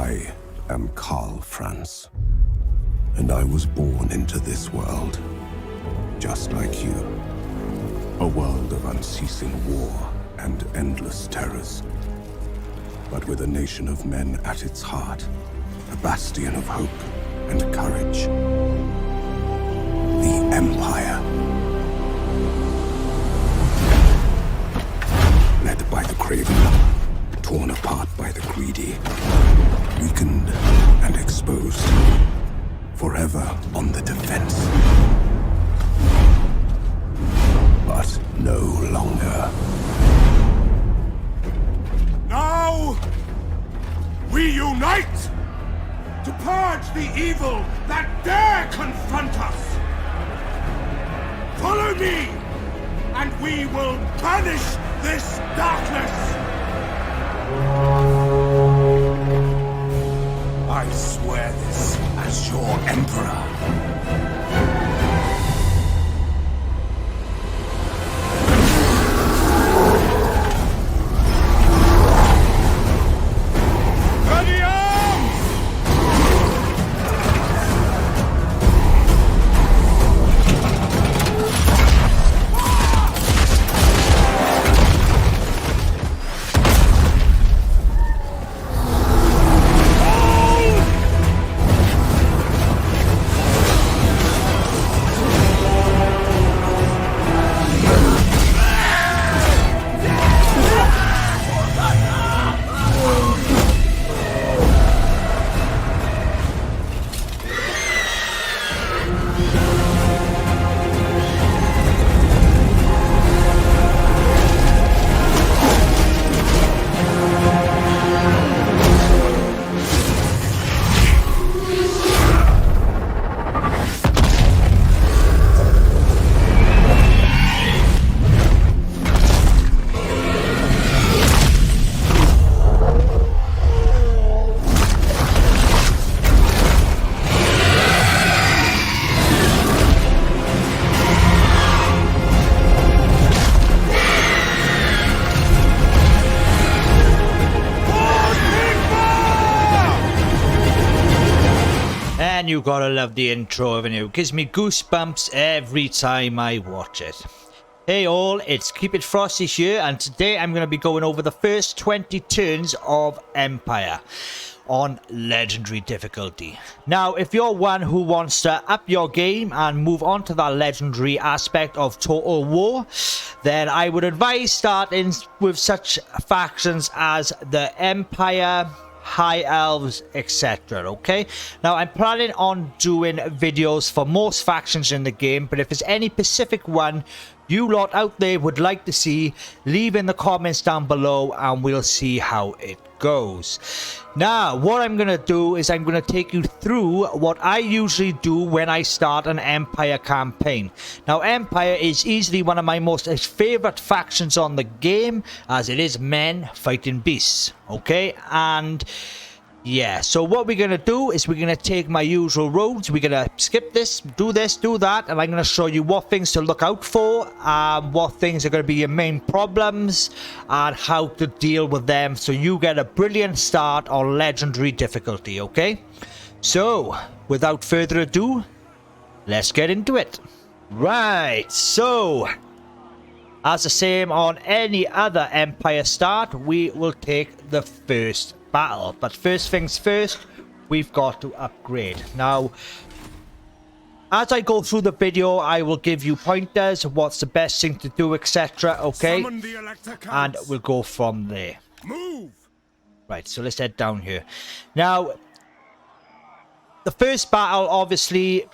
I am Karl Franz, and I was born into this world, just like you. A world of unceasing war and endless terrors. But with a nation of men at its heart, a bastion of hope and courage. The Empire. Led by the craven, torn apart by the greedy, weakened and exposed, forever on the defense. But no longer. Now, we unite to purge the evil that dare confront us. Follow me, and we will banish this darkness. I swear this as your emperor. And you gotta love the intro, haven't you? It gives me goosebumps every time I watch it. Hey all, it's Keep It Frosty here, and today I'm gonna be going over the first 20 turns of Empire on legendary difficulty. Now, if you're one who wants to up your game and move on to that legendary aspect of Total War, then I would advise starting with such factions as the Empire, High Elves, etc. Okay, now I'm planning on doing videos for most factions in the game, but if there's any specific one you lot out there would like to see, leave in the comments down below and we'll see how it goes. Now, what I'm gonna do is I'm gonna take you through what I usually do when I start an Empire campaign. Now, Empire is easily one of my most favorite factions on the game, as it is men fighting beasts. Okay, and yeah, so what we're gonna do is we're gonna take my usual roads. We're gonna skip this, do that, and I'm gonna show you what things to look out for, what things are gonna be your main problems, and how to deal with them, so you get a brilliant start on legendary difficulty. Okay, so without further ado, let's get into it. Right, so as the same on any other Empire start, we will take the first battle. But first things first, we've got to upgrade. Now, as I go through the video, I will give you pointers, what's the best thing to do, etc. Okay, and we'll go from there. Move. Right, so let's head down here. Now, the first battle obviously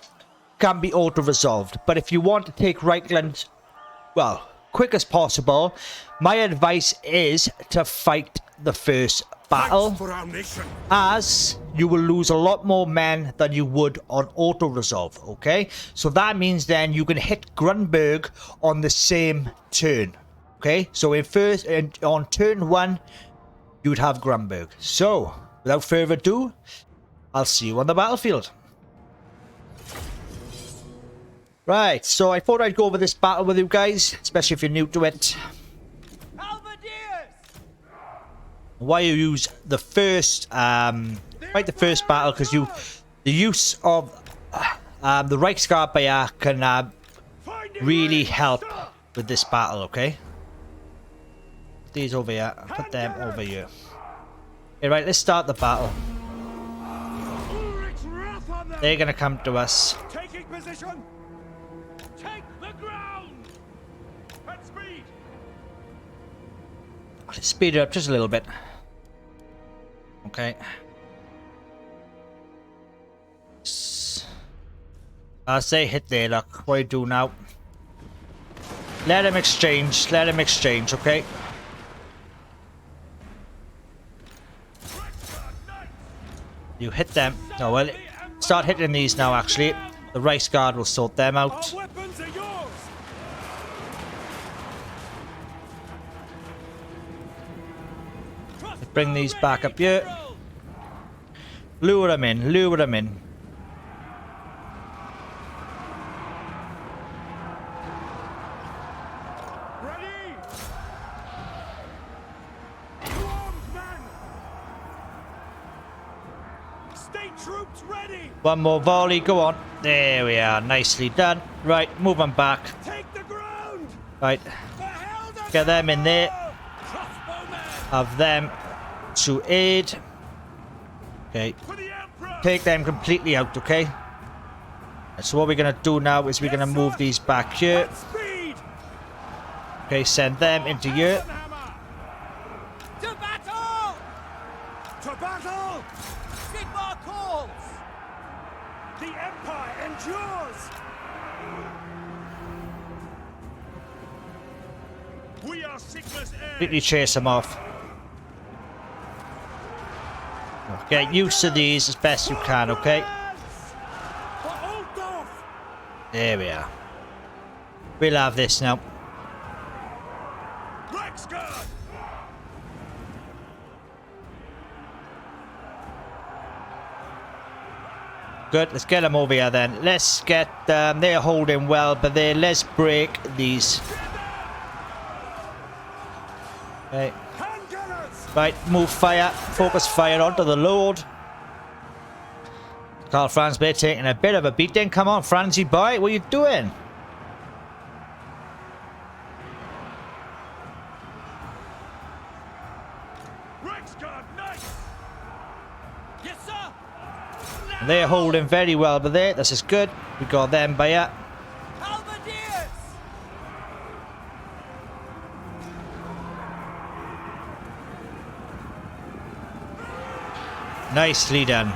can be auto-resolved, but if you want to take Reichland, well, quick as possible, my advice is to fight the first battle, as you will lose a lot more men than you would on auto-resolve. Okay, so that means then you can hit Grunberg on the same turn. Okay, so on turn 1 you'd have Grunberg. So without further ado, I'll see you on the battlefield. Right, so I thought I'd go over this battle with you guys, especially if you're new to it. Why you use the first fight the first battle because the use of the Reichsguard Bayer can really help with this battle. Okay, put these over here, put them over here. Okay, right, let's start the battle. They're gonna come to us. Taking position. Take the ground. At speed. Let's speed it up just a little bit. Okay. As they hit there, look, what do you do now? Let them exchange, okay? You hit them. Oh, well, start hitting these now, actually. The Reichsguard will sort them out. Our weapons are yours. Bring these back up here. Lure them in, lure them in. Ready. To arms, men. State troops ready. One more volley, go on. There we are, nicely done. Right, move them back. Take the ground. Right, The hell does get them in there. crossbowmen. Have them to aid. Okay, For the Emperor. take them completely out, okay? So what we're going to do now is we're going to move these back here. At speed. Okay, send them into here. Hammer. To battle. To battle. Sigmar calls. The Empire endures. We are Sigmar's heirs. Completely chase them off. Get used to these as best you can, okay? There we are. We'll have this now. Reichsguard. Good, let's get them over here then. Let's get them. They're holding well, but let's break these. Okay. Handgunners. Right, move fire. Focus fire onto the Lord. Karl Franz, they're taking a bit of a beating. Come on, Franzy boy, what are you doing? Reichsguard knights. Yes, sir. They're holding very well, but this is good. We got them by here. Halberdiers. Nicely done.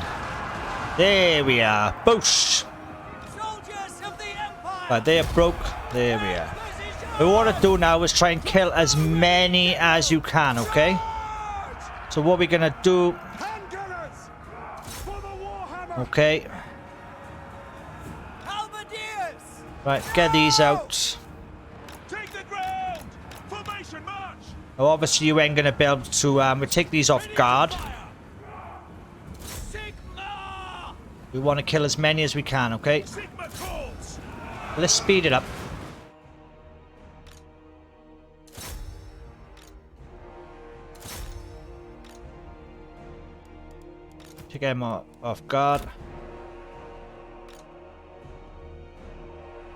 There we are. Boosh. Soldiers of the Empire. Right, they're broke. There we are. What we want to do now is try and kill as many as you can, okay? So what we're going to do... Handgunners. For the Warhammer. Okay. Halberdiers. Right, get these out. Take the ground. Formation march. Now, obviously, you ain't going to be able to... we'll take these off guard. Sigmar. We want to kill as many as we can, okay? Sigmar calls. Let's speed it up. Take them off guard.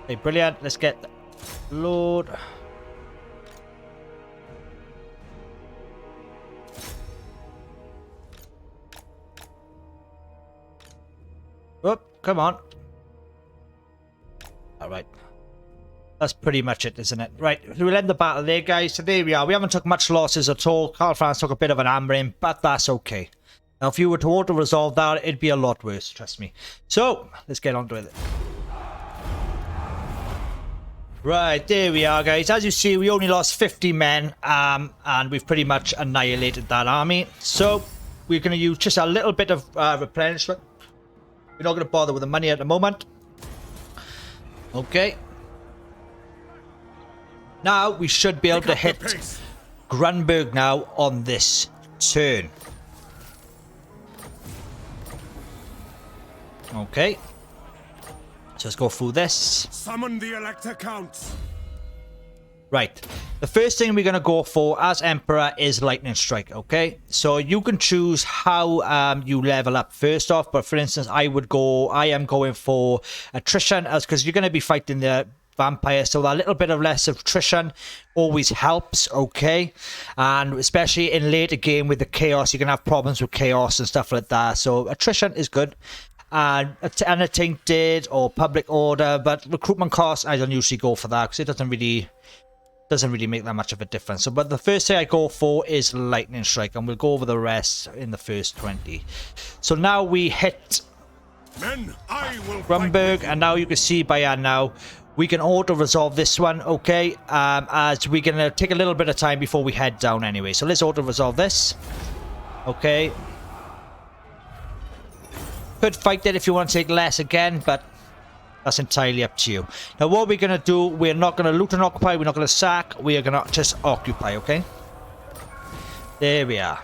Okay, brilliant. Let's get the Lord. Oh, come on. Alright. That's pretty much it, isn't it? Right, we'll end the battle there, guys. So there we are. We haven't took much losses at all. Karl Franz took a bit of an hammering, but that's okay. Now, if you were to auto-resolve that, it'd be a lot worse, trust me. So, let's get on to it. Right, there we are, guys. As you see, we only lost 50 men, and we've pretty much annihilated that army. So, we're going to use just a little bit of replenishment. We're not going to bother with the money at the moment. Okay. Now, we should be able to hit Grunberg now on this turn. Okay. So let's go through this. Summon the Elector Counts. Right. The first thing we're going to go for as Emperor is Lightning Strike, okay? So you can choose how you level up first off, but for instance, I am going for attrition, as because you're going to be fighting the vampire, so that little bit of less attrition always helps, okay? And especially in later game with the chaos, you can have problems with chaos and stuff like that, so attrition is good. And a tainted or public order, but recruitment costs, I don't usually go for that because it doesn't really make that much of a difference. So, but the first thing I go for is Lightning Strike, and we'll go over the rest in the first 20. So now we hit Men, I will Grunberg, and now you can see by now we can auto-resolve this one, okay? As we're going to take a little bit of time before we head down anyway. So let's auto-resolve this. Okay. Could fight it if you want to take less again, but that's entirely up to you. Now what we're going to do, we're not going to loot and occupy, we're not going to sack, we are going to just occupy, okay? There we are.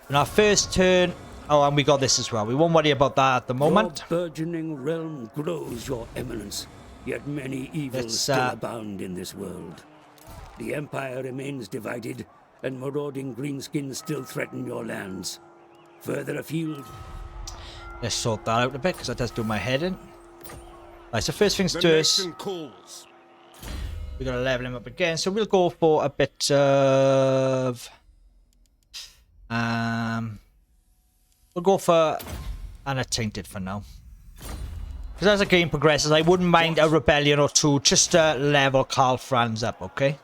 In our first turn, oh, and we got this as well. We won't worry about that at the moment. Your burgeoning realm grows, your eminence, yet many evils still abound in this world. The Empire remains divided, and marauding greenskins still threaten your lands. Further afield, let's sort that out a bit, because that does do my head in. Right, so first things first, we're going to level him up again. So we'll go for a bit of... we'll go for an Attainted for now. Because as the game progresses, I wouldn't mind a Rebellion or two, just to level Karl Franz up, okay?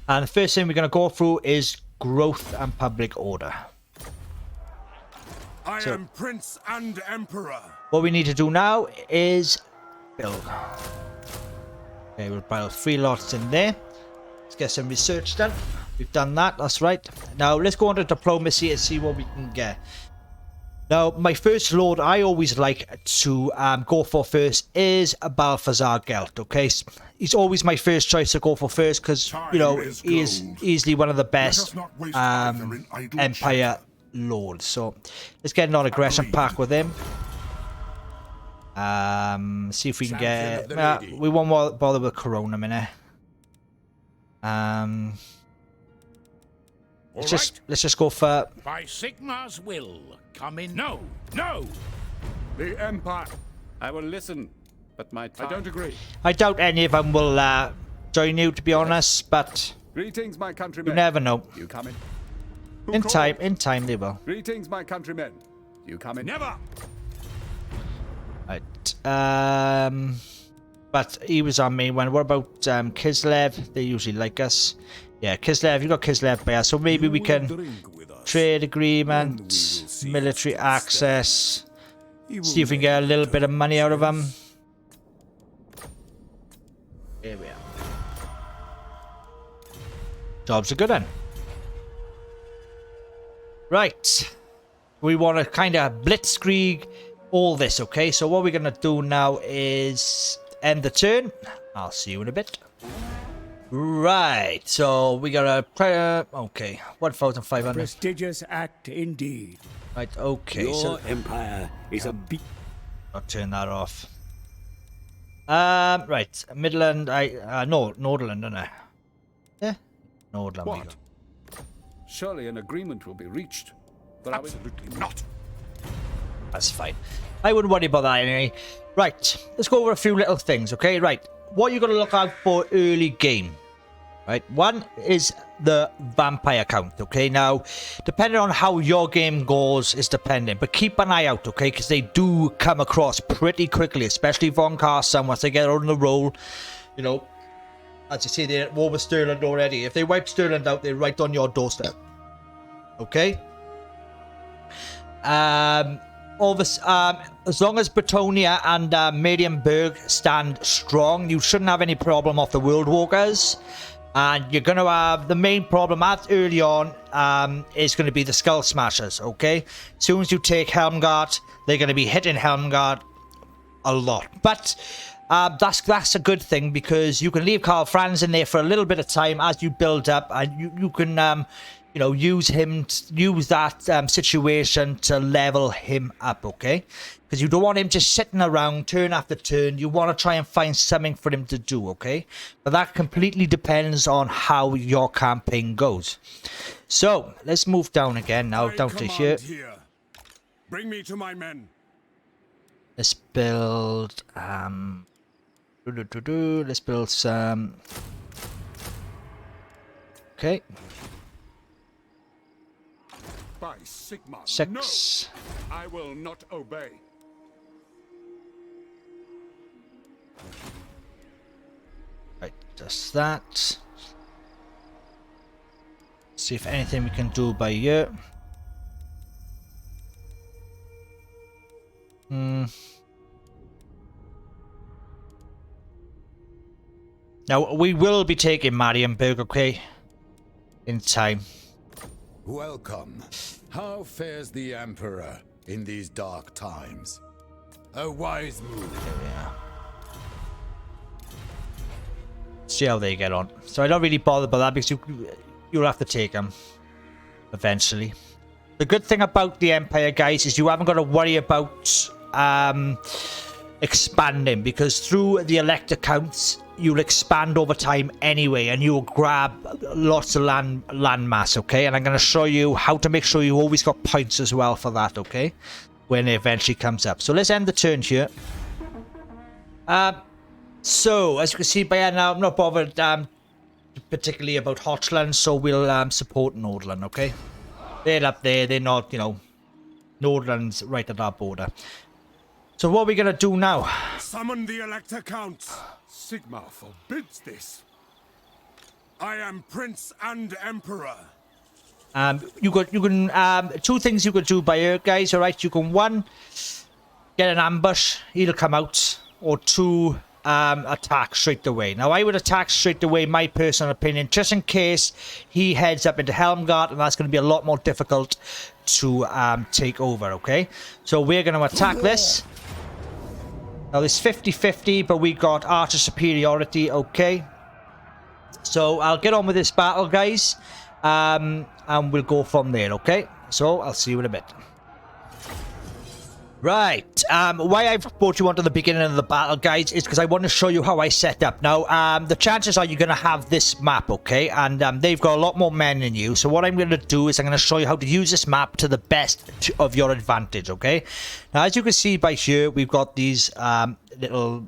And the first thing we're going to go through is Growth and Public Order. I am Prince and Emperor. What we need to do now is build. Okay, we'll build 3 lots in there. Let's get some research done. We've done that, that's right. Now let's go on to diplomacy and see what we can get. Now, my first lord I always like to go for first is Balthazar Gelt, okay? He's always my first choice to go for first because, you know, he is easily one of the best Empire lords. So, let's get a non-aggression pack with him. See if we can get... we won't bother with Corona a minute. Let's just go for... By Sigmar's will, come in. No, no! The Empire. I will listen, but my time... I don't agree. I doubt any of them will join you, to be honest, but... Greetings, my countrymen. You never know. You coming? In time they will. Greetings, my countrymen. You coming? Never! Right. But he was our main one. What about Kislev? They usually like us. Yeah, Kislev, you got Kislev by us, so maybe we can trade agreement, military access, see if we can get a little bit of money out of them. Here we are. Job's a good one. Right. We want to kind of blitzkrieg all this, okay? So what we're going to do now is end the turn. I'll see you in a bit. Right, so we got a okay, 1,500. Prestigious act indeed. Right, okay. Your so empire is a big. I'll turn that off. Right, Midland. No, Nordland, don't I? Yeah, Nordland. What? Surely an agreement will be reached. But absolutely not. That's fine. I wouldn't worry about that anyway. Right, let's go over a few little things, okay? Right. What you're going to look out for early game, right? One is the vampire count, okay? Now, depending on how your game goes is dependent, but keep an eye out, okay? Because they do come across pretty quickly, especially Von Carson once they get on the roll. You know, as you see, they're at war with Stirland already. If they wipe Stirland out, they're right on your doorstep, okay? As long as Bretonia and Marienburg stand strong, you shouldn't have any problem off the World Walkers. And you're going to have the main problem at early on is going to be the Skull Smashers, okay? As soon as you take Helmgard, they're going to be hitting Helmgard a lot. But That's a good thing, because you can leave Karl Franz in there for a little bit of time as you build up, and you can you know, use that situation to level him up, okay? Because you don't want him just sitting around turn after turn. You want to try and find something for him to do, okay? But that completely depends on how your campaign goes. So let's move down again now, down to here. Bring me to my men. Let's build let's build some. Okay. By Sigmar, 6. No, I will not obey. Right, just that. See if anything we can do by here. Now, we will be taking Marienburg, okay? In time. Welcome. How fares the Emperor in these dark times? A wise move. There we are. See how they get on. So I don't really bother about that, because you'll have to take them eventually. The good thing about the Empire, guys, is you haven't got to worry about expanding, because through the elect accounts you'll expand over time anyway, and you'll grab lots of land mass, okay? And I'm going to show you how to make sure you always got points as well for that, okay? When it eventually comes up. So let's end the turn here. So as you can see by now, I'm not bothered particularly about Hochland, so we'll support Nordland, okay? They're up there, they're not, you know, Nordland's right at our border. So what are we going to do now? Summon the Elector Counts. Sigmar forbids this. I am Prince and Emperor. You can two things you could do by here, guys. All right, you can, one, get an ambush, he'll come out, or two, attack straight away. Now I would attack straight away, my personal opinion, just in case he heads up into Helmgard, and that's going to be a lot more difficult to take over, okay? So we're going to attack this. Now it's 50-50, but we got archer superiority, okay? So I'll get on with this battle, guys, and we'll go from there, okay? So I'll see you in a bit. Right, why I've brought you onto the beginning of the battle, guys, is because I want to show you how I set up. Now, the chances are you're going to have this map, okay? And they've got a lot more men than you. So what I'm going to do is I'm going to show you how to use this map to the best of your advantage, okay? Now, as you can see by here, we've got these little,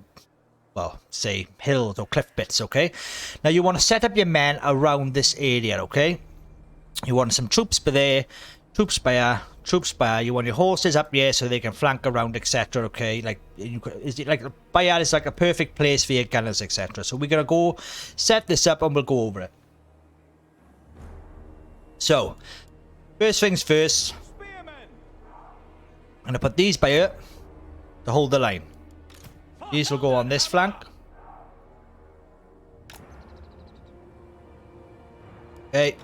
well, say, hills or cliff bits, okay? Now, you want to set up your men around this area, okay? You want some troops by there, troops by here, troops by here. You want your horses up here so they can flank around, etc. Okay, like by here is like a perfect place for your gunners, etc. So we're gonna go set this up and we'll go over it. So first things first, I'm gonna put these by here to hold the line. These will go on this flank. Okay,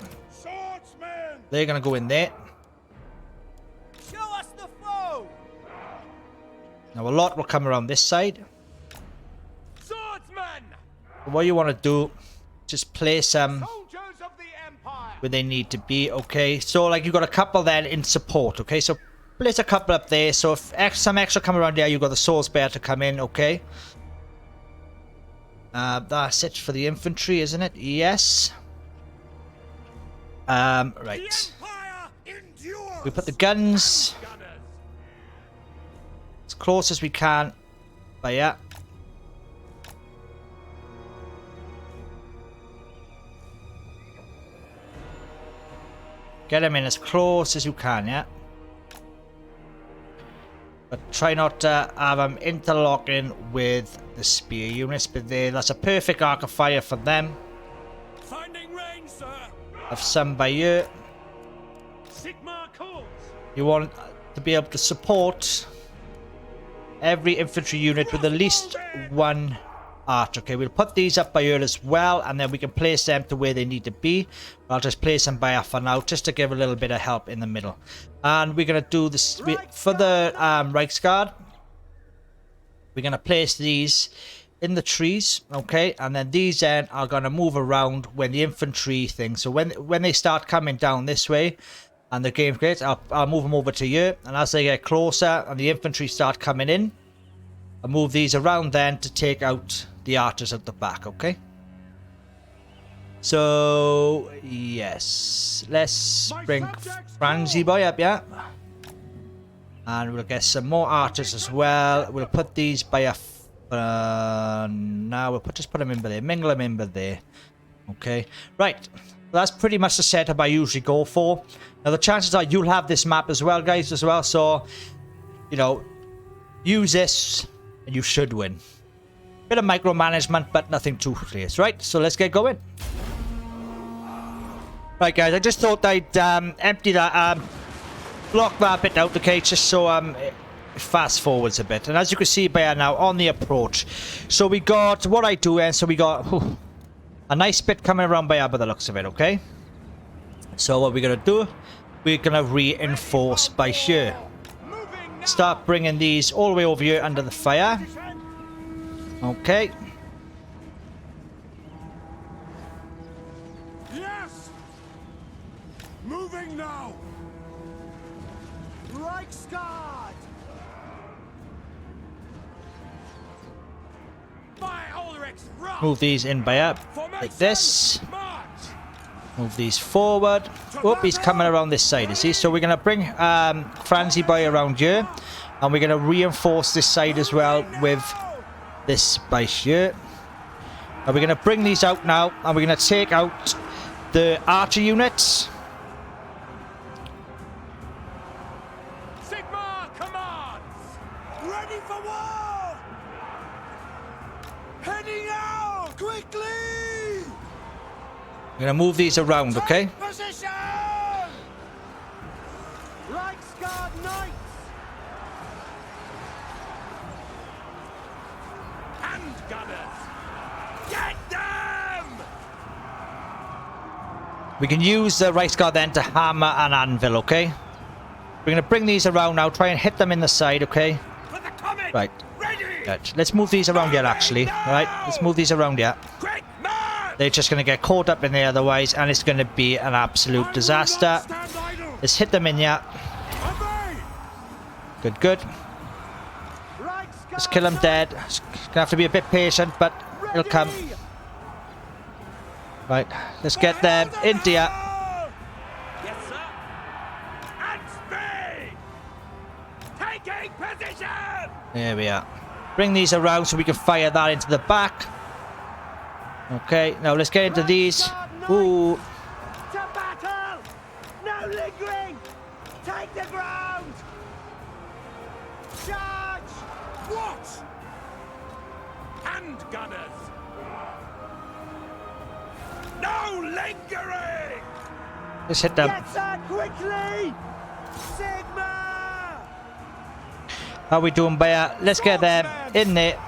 they're gonna go in there. Now a lot will come around this side. Swordsman! What you want to do, just place them where they need to be, okay? So like you've got a couple then in support, okay? So place a couple up there. So if some extra come around there, you've got the swords bear to come in, okay? That's it for the infantry, isn't it? Yes. Right. We put the guns as close as we can by here. Get them in as close as you can, yeah? But try not to have them interlocking with the spear units, but that's a perfect arc of fire for them. Finding range, sir. Have some by here. Sigmar calls. You want to be able to support every infantry unit with at least one archer. Okay, we'll put these up by here as well, and then we can place them to where they need to be. I'll just place them by here for now, just to give a little bit of help in the middle. And we're going to do this for the Reichsguard. We're going to place these in the trees, okay, and then these then are going to move around when the infantry thing. So when they start coming down this way and the game gets, I'll move them over to here, and as they get closer and the infantry start coming in, I'll move these around then to take out the archers at the back, okay? So yes, let's bring Franzi boy up, yeah, and we'll get some more archers as well. We'll put these by a now we'll just put them in there, mingle them in there. Okay, right, that's pretty much the setup I usually go for. Now the chances are you'll have this map as well, guys, as well, so you know, use this and you should win. Bit of micromanagement, but nothing too serious, right? So let's get going. Right, guys, I just thought I'd empty that block that bit out, okay, just so fast forwards a bit. And as you can see by now on the approach, so we got what I do, and so we got a nice bit coming around by the looks of it, okay? So what we're gonna do, we're gonna reinforce by here. Start bringing these all the way over here under the fire. Okay. Yes! Moving now! Reichsguard! Move these in by up like this. Move these forward. Oh, he's coming around this side, is he? So we're gonna bring Franzi boy around here, and we're gonna reinforce this side as well with this by here. And we're gonna bring these out now, and we're gonna take out the archer units. Sigmar commands! Ready for war! Heading out! Quickly! We're gonna move these around, okay? Position! Reichsguard Knights! Handgunners! Get them! We can use the Reichsguard then to hammer an anvil, okay? We're gonna bring these around now, try and hit them in the side, okay? Right. Right. Let's move these around here, actually. Right, let's move these around here. They're just going to get caught up in there otherwise, and it's going to be an absolute disaster. Let's hit them in here. Good, good. Let's kill them dead. It's going to have to be a bit patient, but it'll come. Right, let's get them into here. Yes, sir. At speed! Taking position! There we are. Bring these around so we can fire that into the back. Okay, now let's get into these. Ooh. To battle! No lingering! Take the ground! Charge! What? Handgunners! No lingering! Let's hit them. Get that quickly! Sigma! How we doing, Bayer? Let's get them in there.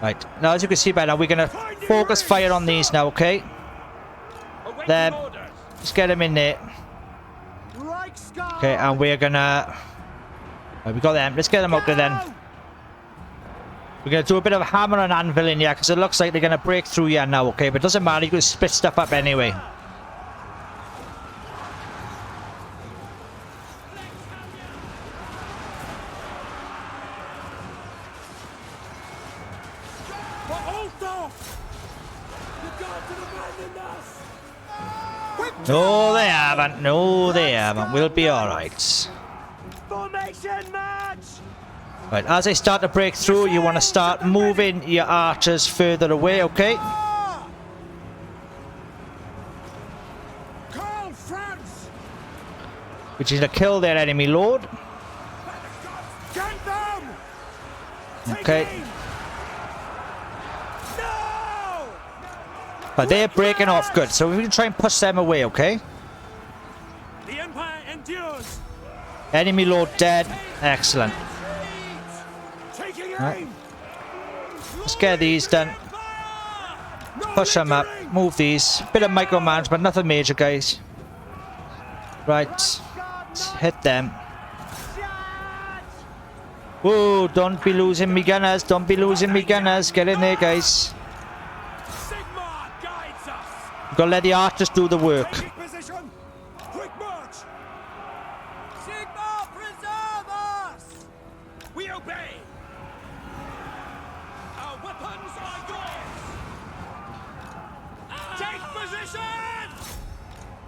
Right, now as you can see by now, we're going to focus fire on these now, okay? Them. Let's get them in there. Okay, and we're going to... Right, we got them. Let's get them out there then. We're going to do a bit of hammer and anvil in here, because it looks like they're going to break through here now, okay? But it doesn't matter, you can split stuff up anyway. No, they haven't. No, they haven't. We'll be alright. Formation march! Right, as they start to break through, you want to start moving your archers further away, okay? Call France! Which is to kill their enemy lord. Get them! Okay. No! But they're breaking off good, so we can try and push them away, okay? The Empire endures! Enemy lord dead. Excellent. Taking Right. aim! Let's get these done. Push them up. Move these. Bit of micromanagement, nothing major, guys. Right. Let's hit them. Whoa, don't be losing me gunners. Don't be losing me gunners. Get in there, guys. Sigmar guides us. We've got to let the archers do the work. Taking position. Quick march. Sigmar, preserve us! We obey. Our weapons are yours. Take position.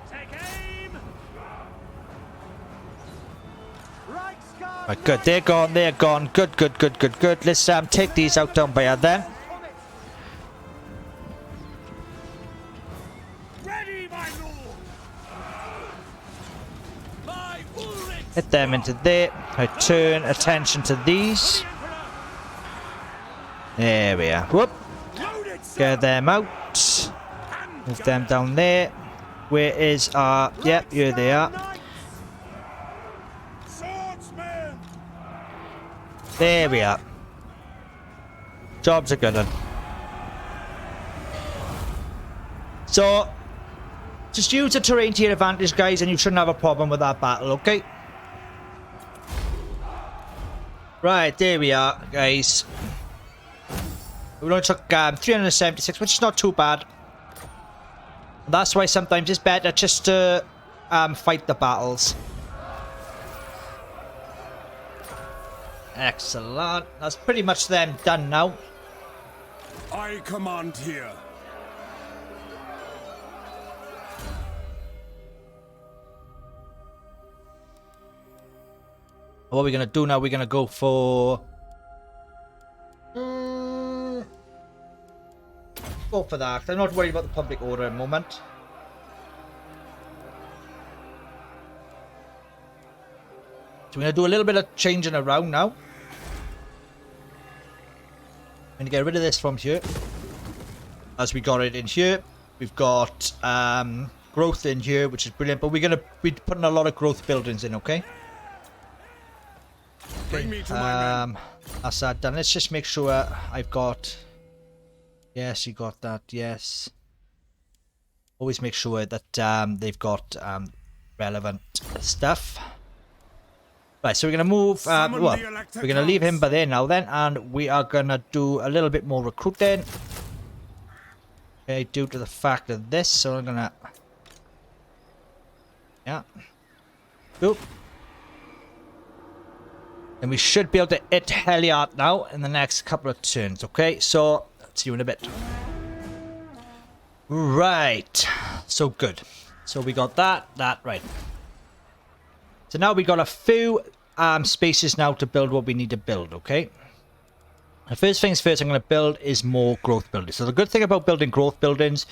Take aim. Right, good. They're gone. They're gone. Good, good, good, good, good. Let's take these out down by here then. Ready, my lord. My Ulrich. Hit them into there. I turn attention to these. There we are. Whoop. Loaded, sir. Get them out. Move them down there. Where is our... Yep, here they are. Swordsman. There we are. Job's a good one. So, just use the terrain to your advantage, guys, and you shouldn't have a problem with that battle, okay? Right, there we are, guys. We only took 376, which is not too bad. That's why sometimes it's better just to fight the battles. Excellent. That's pretty much them done now. I command here. What are we going to do now? We're going to go for... Go for that. I'm not worried about the public order at the moment. So we're going to do a little bit of changing around now. I'm going to get rid of this from here. As we got it in here. We've got growth in here, which is brilliant. But we're going to be putting a lot of growth buildings in, okay? Bring me to my men. That's that done. Let's just make sure I've got... Yes, you got that. Yes. Always make sure that they've got relevant stuff. Right, so we're going to move... well, we're going to leave him by there now then. And we are going to do a little bit more recruiting. Okay, due to the fact of this. So I'm going to... Yeah. Oop. And we should be able to hit Heliart now in the next couple of turns, okay? So, see you in a bit. Right. So good. So we got that, right. So now we got a few spaces now to build what we need to build, okay? The first things first I'm going to build is more growth buildings. So the good thing about building growth buildings...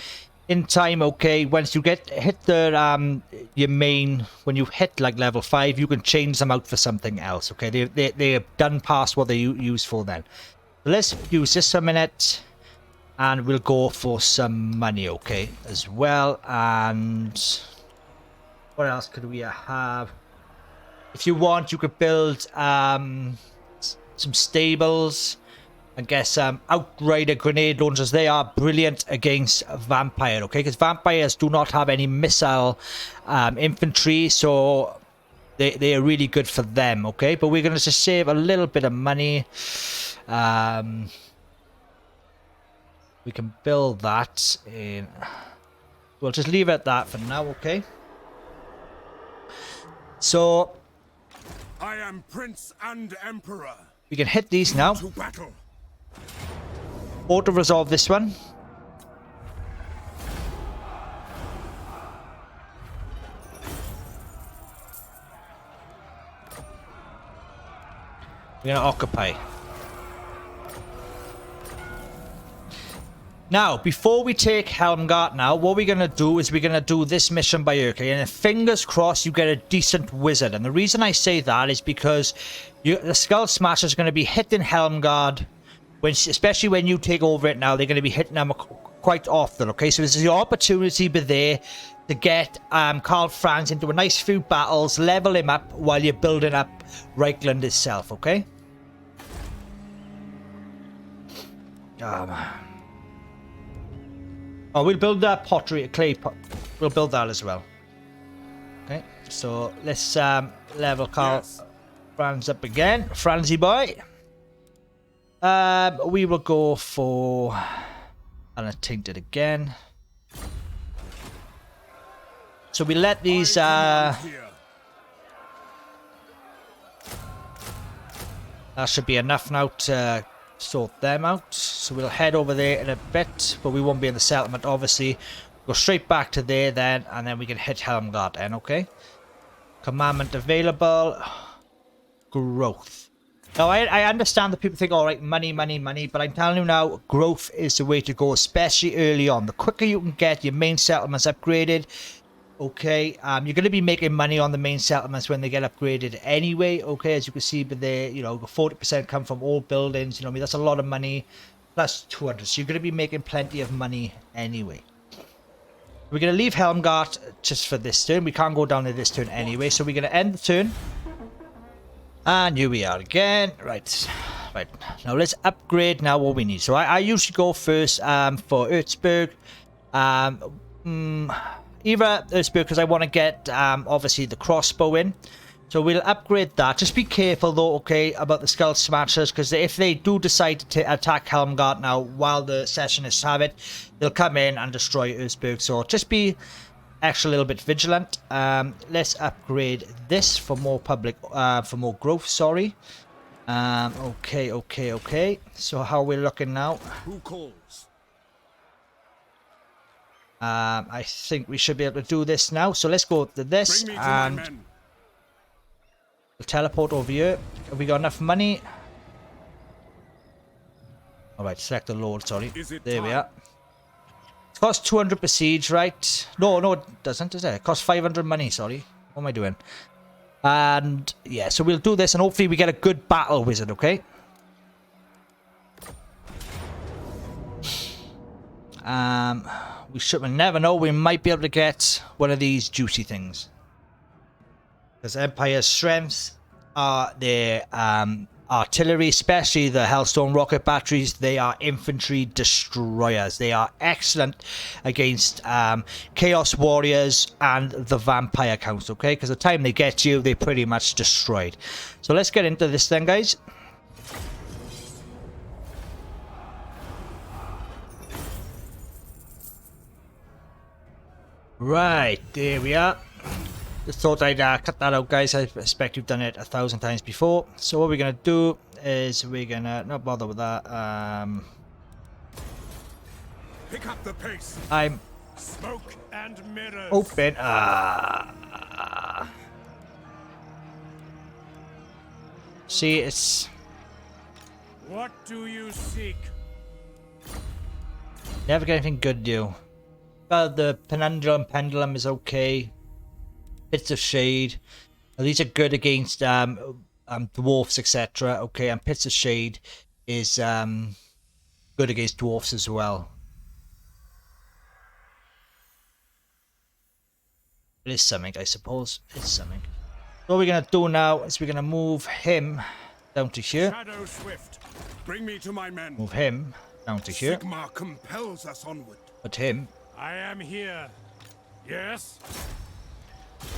In time, okay, once you hit the your main, when you hit like level 5, you can change them out for something else, okay? They're done past what they use for then. So let's use this a minute, and we'll go for some money, okay, as well. And what else could we have? If you want, you could build some stables. I guess Outrider grenade launchers, they are brilliant against vampire, okay? Because vampires do not have any missile infantry, so they are really good for them, okay? But we're going to just save a little bit of money. We can build that in... We'll just leave it at that for now, okay? So... I am Prince and Emperor. We can hit these now. To battle. Auto-resolve this one. We're going to occupy. Now, before we take Helmgart now, what we're going to do is we're going to do this mission by Urkel. And fingers crossed you get a decent wizard. And the reason I say that is because the Skull Smasher is going to be hitting Helmgart. Especially when you take over it now, they're going to be hitting them quite often, okay? So this is your opportunity be there to get Karl Franz into a nice few battles, level him up while you're building up Reichland itself, okay? Oh, we'll build that pottery, clay pot. We'll build that as well. Okay, so let's level Karl. Yes. Franz up again. Franzy boy. We will go for... And a tainted again. So we let these... That should be enough now to sort them out. So we'll head over there in a bit, but we won't be in the settlement, obviously. Go straight back to there then, and then we can hit Helmgard then, okay? Commandment available. Growth. Now, I understand that people think, alright, money, money, money, but I'm telling you now, growth is the way to go, especially early on. The quicker you can get your main settlements upgraded, okay, you're going to be making money on the main settlements when they get upgraded anyway, okay, as you can see, but they, you know, 40% come from all buildings, you know, I mean, that's a lot of money, plus 200, so you're going to be making plenty of money anyway. We're going to leave Helmgard just for this turn. We can't go down to this turn anyway, so we're going to end the turn. And here we are again. Right. Now let's upgrade now what we need. So I usually go first for Erzberg. Either Erzberg because I want to get obviously the crossbow in. So we'll upgrade that. Just be careful though, okay, about the Skull Smashers, because if they do decide to attack Helmgard now while the Sessionists have it, they'll come in and destroy Erzberg. So just be extra little bit vigilant. Let's upgrade this for more for more growth, sorry. Okay. So how are we looking now? Who calls? I think we should be able to do this now. So let's go to this and we'll teleport over here. Have we got enough money? Alright, select the Lord, sorry. There we are. It costs 200 per siege, right? No, it doesn't, does it? It costs 500 money, sorry. What am I doing? And yeah, so we'll do this and hopefully we get a good battle wizard, okay? We'll never know. We might be able to get one of these juicy things. Because Empire's strengths are their artillery, especially the Hellstone rocket batteries. They are infantry destroyers. They are excellent against Chaos Warriors and the Vampire Counts, okay? Because the time they get you, they're pretty much destroyed. So let's get into this then, guys. Right, there we are. Just thought I'd cut that out, guys. I expect you've done it 1,000 times before. So what we're going to do is we're going to not bother with that. Pick up the pace. I'm Smoke and mirrors. open. See, it's... What do you seek? Never get anything good, do you? The pendulum is okay. Bits of shade. Now, these are good against dwarfs, etc. Okay, and Pits of Shade is good against dwarfs as well. It is something, I suppose. It's something. So what we're gonna do now is we're gonna move him down to here. Shadow Swift, bring me to my men. Move him down to here. Sigmar compels us onward. Put him. I am here. Yes?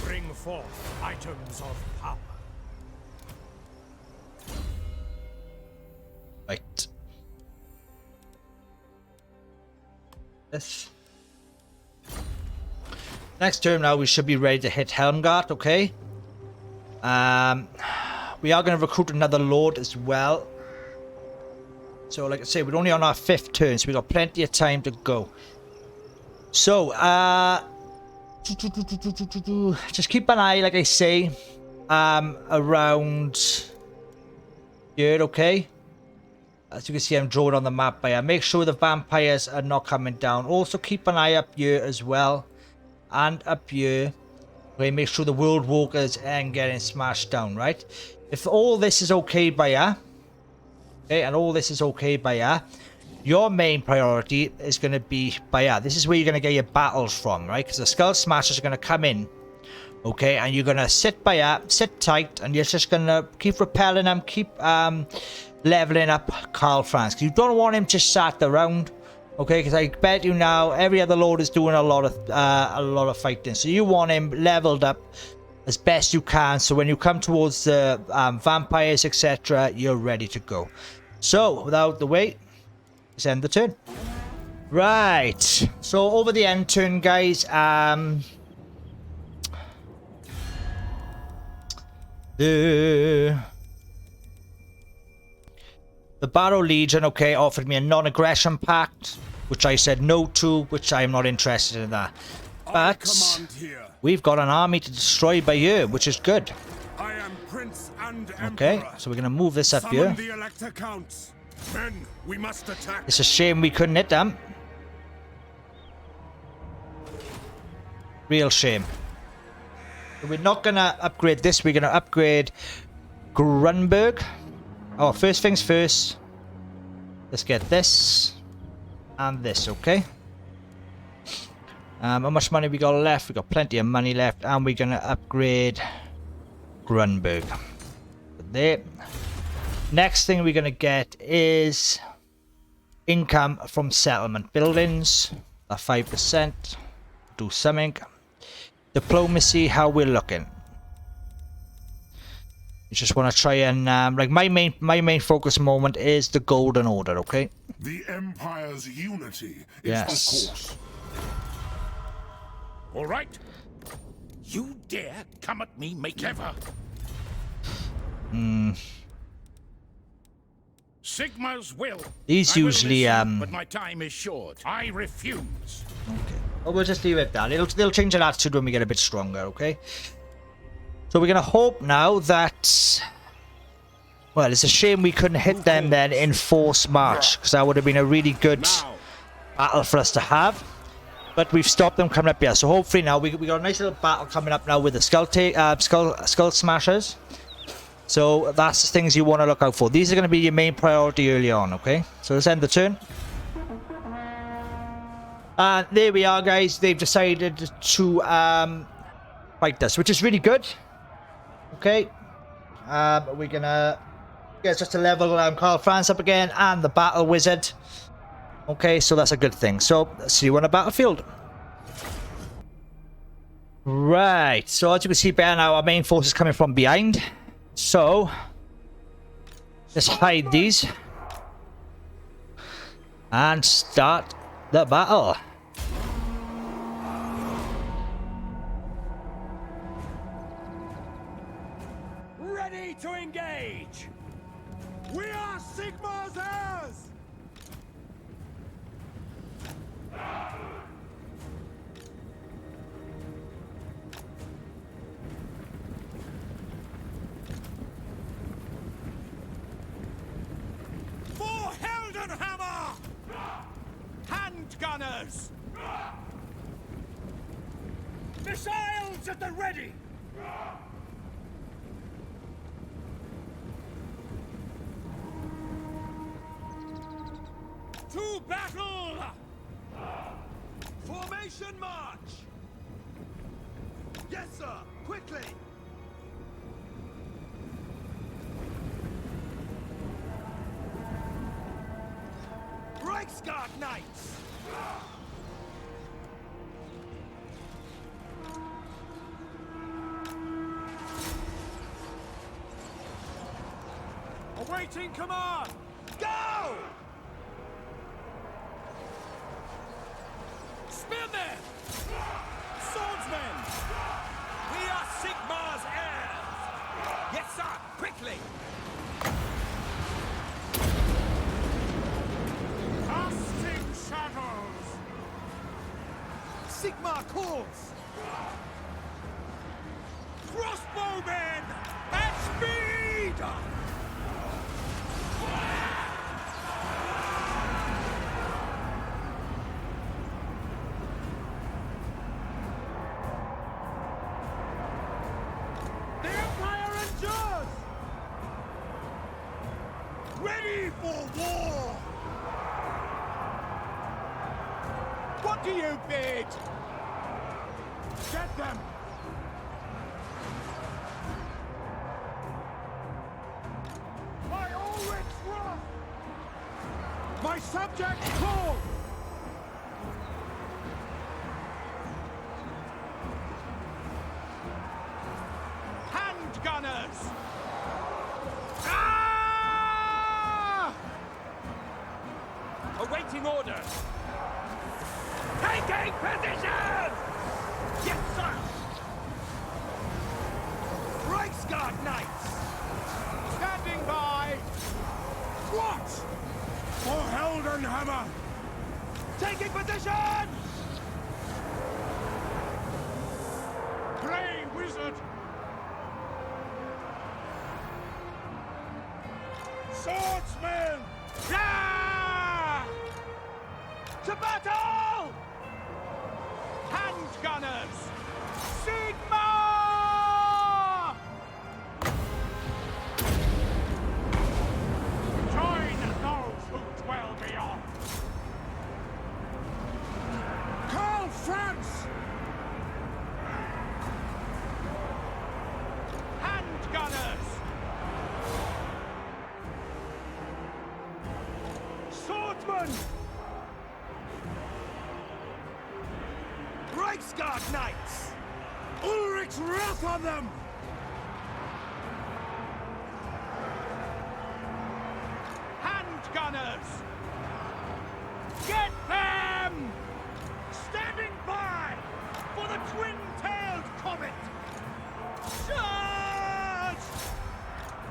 Bring forth items of power. Right. This. Next turn now we should be ready to hit Helmgard, okay? We are going to recruit another Lord as well. So like I say, we're only on our 5th turn, so we've got plenty of time to go. So, just keep an eye, like I say, around here, okay? As you can see, I'm drawing on the map by here. Make sure the vampires are not coming down. Also, keep an eye up here as well. And up here. Okay, make sure the World Walkers aren't getting smashed down, right? If all this is okay by here, okay, and all this is okay by here, your main priority is going to be by here. This is where you're going to get your battles from, right? Because the Skull Smashers are going to come in, okay? And you're going to sit by here, sit tight, and you're just going to keep repelling them, keep leveling up Karl Franz. You don't want him just sat around, okay? Because I bet you now, every other Lord is doing a lot of fighting. So you want him leveled up, as best you can, so when you come towards the vampires, etc., you're ready to go. So, without the wait, let's end the turn. Right, so over the end turn, guys, the Barrow Legion, okay, offered me a non-aggression pact, which I said no to, which I am not interested in that. But we've got an army to destroy by here, which is good. I am Prince and Emperor. Okay, so we're gonna move this up here. The Elector Counts. Men, we must attack. It's a shame we couldn't hit them. Real shame. But we're not gonna upgrade this. We're gonna upgrade Grunberg. Oh, first things first. Let's get this and this. Okay. How much money we got left? We got plenty of money left, and we're gonna upgrade Grunberg. There. Next thing we're gonna get is income from settlement buildings. At 5%. Do something. Diplomacy. How we're looking. You just want to try and like my main focus moment is the Golden Order. Okay. The Empire's unity is yes. the course. All right. You dare come at me, make ever. Sigma's will. These usually listen, but my time is short. I refuse. Okay. Well, we'll just leave it there. They'll change their attitude when we get a bit stronger. Okay. So we're gonna hope now that. Well, it's a shame we couldn't hit them then in force march, because that would have been a really good battle for us to have. But we've stopped them coming up here, so hopefully now we got a nice little battle coming up now with the skull smashers. So that's the things you want to look out for. These are going to be your main priority early on, okay? So let's end the turn. And there we are, guys. They've decided to fight us, which is really good. Okay. We're gonna get just to level Karl Franz up again and the Battle Wizard. Okay, so that's a good thing. So, see you on the battlefield. Right, so as you can see better now, our main force is coming from behind. So, let's hide these. And start the battle. Ready to engage! We are Sigmar's heirs! For Heldenhammer! Handgunners! Missiles at the ready! To battle! Formation march! Yes, sir! Quickly! Reichsguard Knights! Awaiting command! Go! Spearmen! Swordsmen! We are Sigmar's heirs! Yes, sir! Quickly! Casting shadows! Sigmar calls! Crossbowmen! At speed! The Empire endures! Ready for war! What do you bid? Get them! My Ulrich wrath! My subjects call! Awaiting orders! Taking position! Yes, sir! Reichsguard Knights! Standing by! What? For Heldenhammer! Taking position! Play, wizard! Swordsman! Yeah! To battle! Handgunners! Sigma! Join those who dwell beyond! Karl Franz! Handgunners! Swordsman! Reichsguard Knights! Ulrich's wrath on them! Handgunners! Get them! Standing by for the twin-tailed comet! Charge!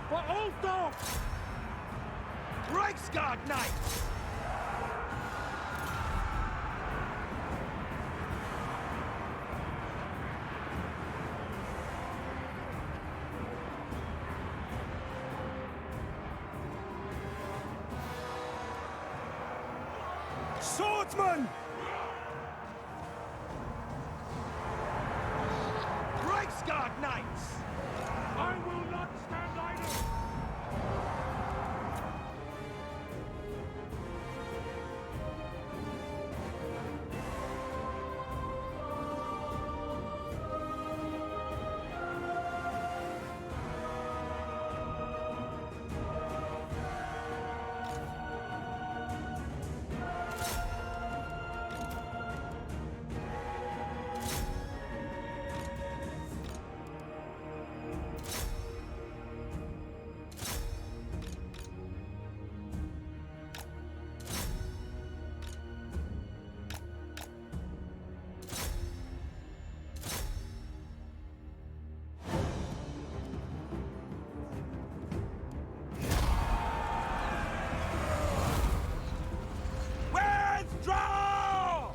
For old dogs! Reichsguard Knights! Swordsman! Reichsguard Knights! I will not stand idle! Withdraw!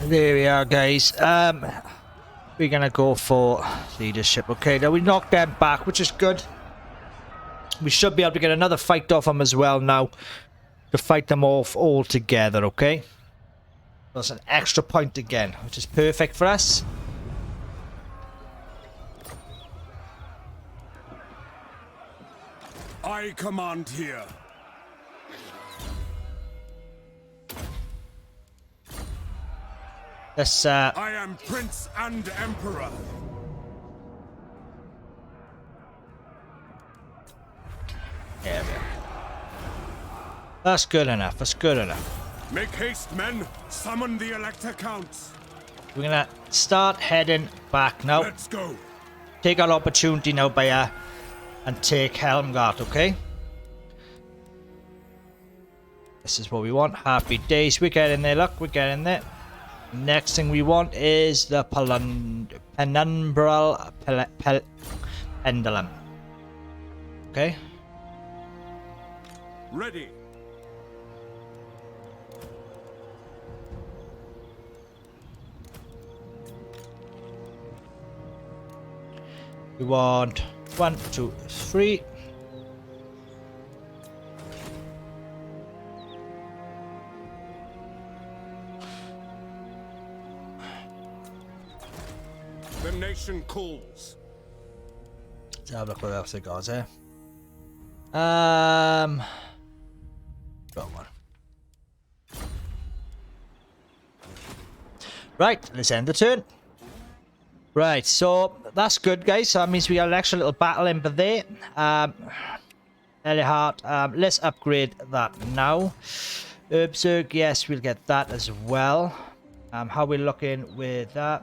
There we are, guys. We're gonna go for leadership. Okay, now we knocked them back, which is good. We should be able to get another fight off them as well now, to fight them off all together. Okay, that's an extra point again, which is perfect for us. I command here. Let's I am Prince and Emperor. there we are. That's good enough. That's good enough. Make haste, men. Summon the Elector Counts. We're gonna start heading back now. Let's go. Take our opportunity now, by and take Helmgart. Okay. This is what we want. Happy days. We're getting there. Look, we're getting there. Next thing we want is the penumbral pendulum. Okay. Ready. We want 1, 2, 3. The nation calls. Let's have a look what else they got here. Got one. Right, let's end the turn. Right, so that's good, guys. So that means we got an extra little battle ember there. Elihart, let's upgrade that now. Herbzerg, yes, we'll get that as well. How we looking with that?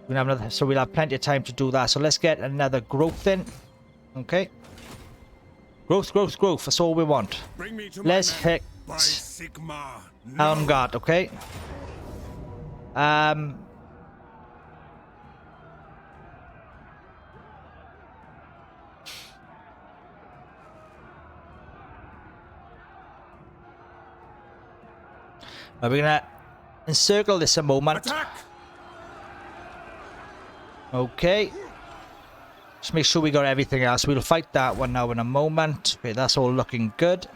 We'll have another, so we'll have plenty of time to do that. So let's get another growth in. Okay. Growth, growth, growth. That's all we want. Bring me to Let's my men hit by Sigmar. No. Helmgard, okay? We're gonna encircle this a moment. Attack! Okay. Just make sure we got everything else. We'll fight that one now in a moment. Okay, that's all looking good.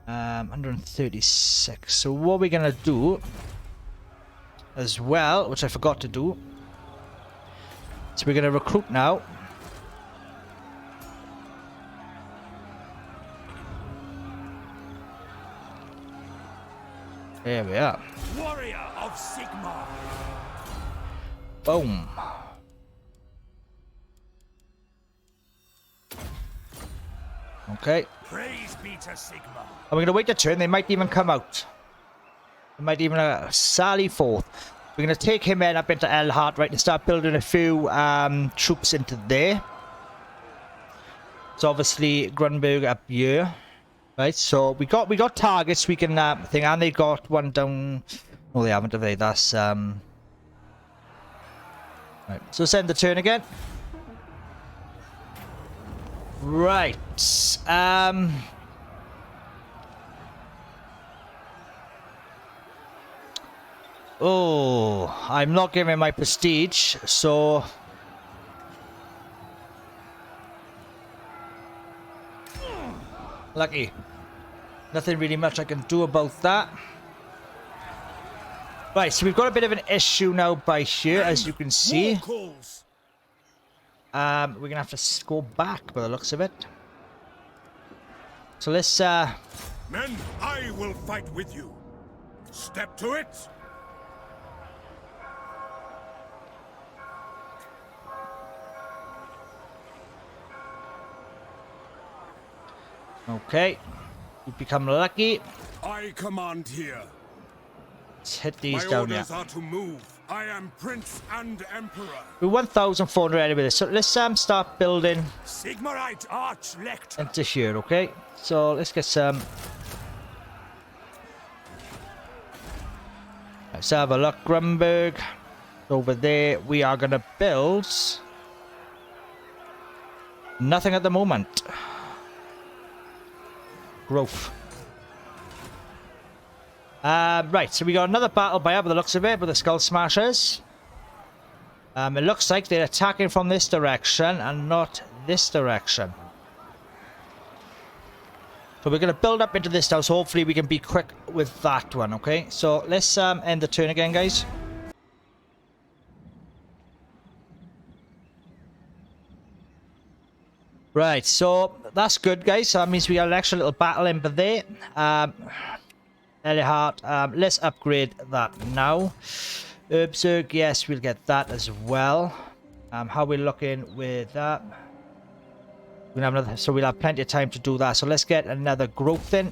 136. So what we're gonna do as well, which I forgot to do, so we're gonna recruit now. There we are. Warrior of Sigmar. Boom. Okay. Praise be to Sigmar. And we're gonna wait a turn. They might even come out. They might even sally forth. We're gonna take him in up into Elhart, right, and start building a few troops into there. So obviously Grunberg up here, right? So we got targets we can thing, and they got one down. No, they haven't, have they? That's right. So send the turn again. Right. Oh, I'm not giving my prestige, so lucky. Nothing really much I can do about that. Right, so we've got a bit of an issue now by here, as you can see. We're gonna have to go back by the looks of it. So let's Men, I will fight with you. Step to it. okay. You become lucky. I command here. Let's hit these My down orders here. are to move. I am Prince and Emperor. We're 1,400 anyway, so let's start building Sigmarite Archlecht. into here, okay? So let's get some. Let's have a look. Grunberg over there. We are gonna build nothing at the moment. Growth. Right, so we got another battle by the looks of it with the Skull Smashers. It looks like they're attacking from this direction and not this direction. So we're going to build up into this now, so hopefully we can be quick with that one, okay? So let's end the turn again, guys. Right, so that's good, guys. So that means we got an extra little battle in there. Elihart, let's upgrade that now. Herbzerg, yes, we'll get that as well. How we're looking with that? We'll have another, so we'll have plenty of time to do that. So let's get another growth in.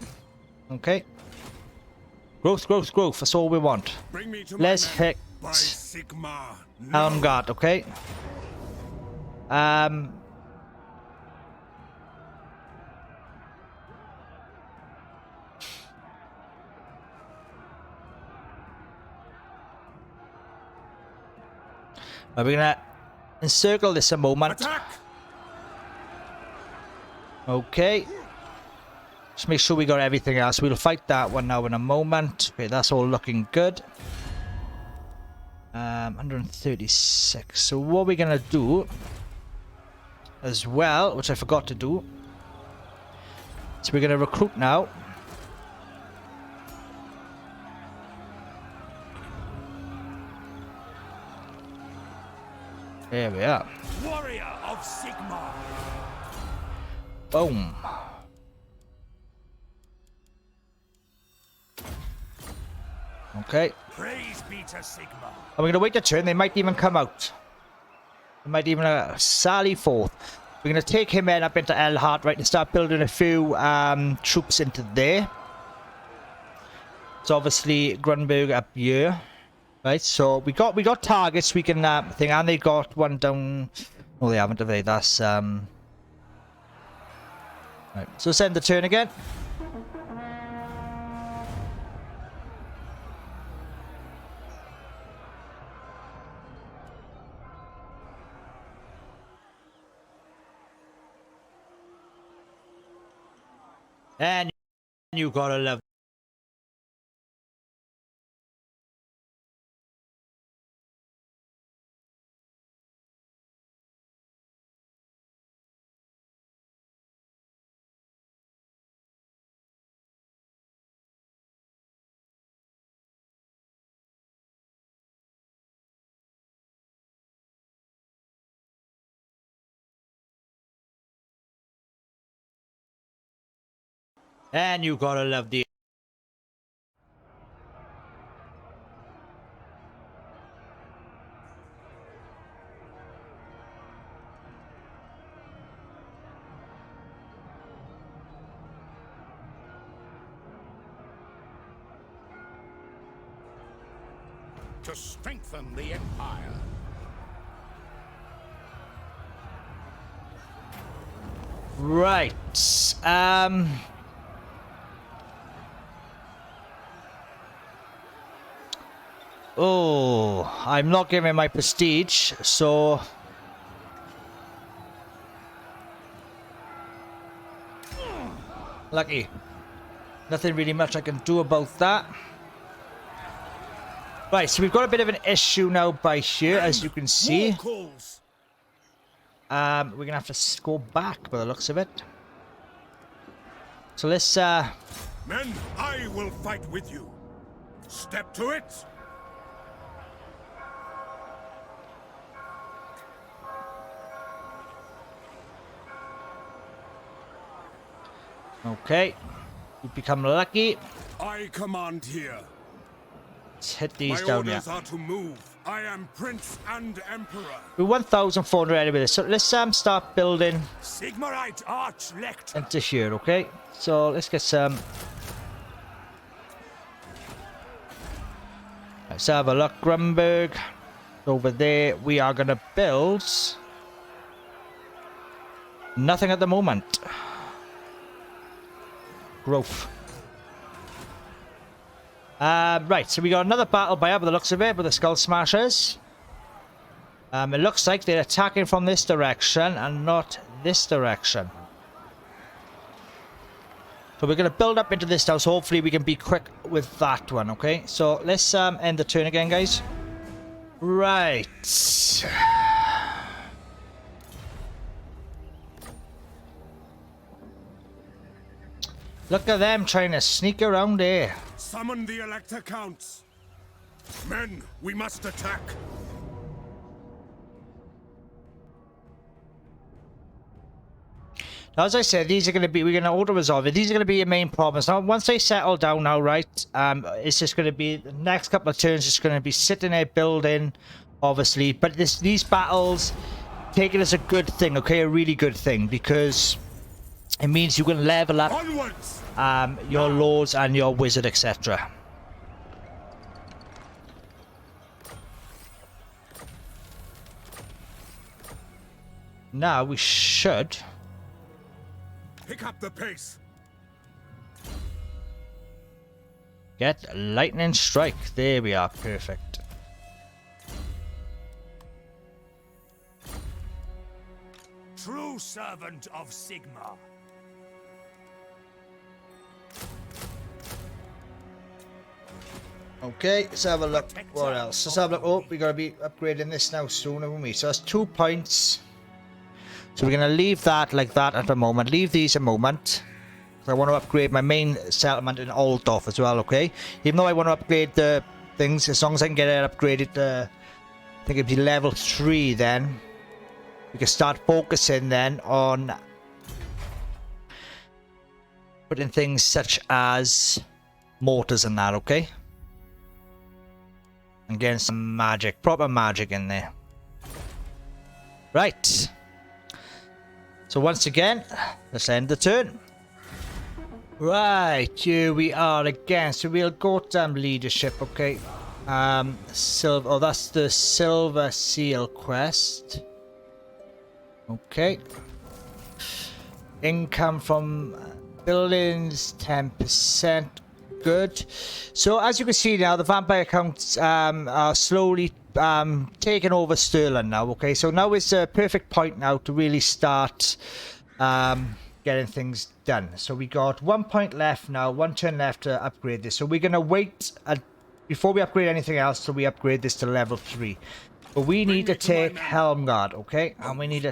Okay. Growth, growth, growth. That's all we want. Bring me to Let's my men hit by Sigmar. No. Helmgard, okay? We're gonna encircle this a moment. Attack! Okay. Just make sure we got everything else. We'll fight that one now in a moment. Okay, that's all looking good. 136. So what we're gonna do as well, which I forgot to do, so we're gonna recruit now. There we are. Warrior of Sigmar. Boom. Okay. Praise be to Sigmar. And we're gonna wait a turn. They might even come out. They might even sally forth. We're gonna take him in up into Elhart, right, and start building a few troops into there. So obviously Grunberg up here. Right, so we got targets we can thing, and they got one down. No, they haven't, have they? That's right. Right, so let's end the turn again. And you gotta love. And you gotta love the. To strengthen the Empire. Right. Oh, I'm not giving my prestige, so lucky. Nothing really much I can do about that. Right, so we've got a bit of an issue now by here, as you can see. We're gonna have to go back by the looks of it. So let's Men, I will fight with you. Step to it. okay. We've become lucky. I command here. Let's hit these My down here. orders are to move. I am Prince and Emperor. We're 1,400 anyway, so let's start building Sigmarite Archlect. into here, okay? So let's get some. Let's have a look. Grunberg over there. We are gonna build nothing at the moment. Growth. Right, so we got another battle by by the looks of it with the Skull Smashers. It looks like they're attacking from this direction and not this direction. So we're going to build up into this now, so hopefully we can be quick with that one, okay? So let's end the turn again, guys. Right. Look at them trying to sneak around here. Summon the Elector Counts. Men, we must attack. Now, as I said, these are going to be, we're going to auto-resolve it. These are going to be your main problems. Now, once they settle down now, right, it's just going to be, the next couple of turns, it's going to be sitting there building, obviously. But these battles, take it as a good thing, okay? A really good thing, because it means you can level up Onwards. your lords and your wizard, etc. Now we should Pick up the pace. get lightning strike. There we are, perfect. True servant of Sigma. Okay, let's have a look. What else? Let's have a look. Oh, we gotta be upgrading this now soon, haven't we? So that's 2 points. So we're gonna leave that like that at the moment. Leave these a moment. So I want to upgrade my main settlement in Aldorf as well, okay? Even though I want to upgrade the things, as long as I can get it upgraded to, I think it'd be level 3 then. We can start focusing then on putting things such as mortars and that, okay? And getting some magic, proper magic in there. Right. So once again, let's end the turn. Right, here we are again. So we'll go to leadership, okay. Silver. Oh, that's the Silver Seal quest. Okay. Income from buildings 10%. Good. So as you can see now, the vampire counts are slowly taking over Stirling now. Okay, so now is a perfect point now to really start getting things done. So we got 1 point left now, 1 turn left to upgrade this. So we're gonna wait before we upgrade anything else till we upgrade this to level 3. But we need to take Helmgard, okay? And we need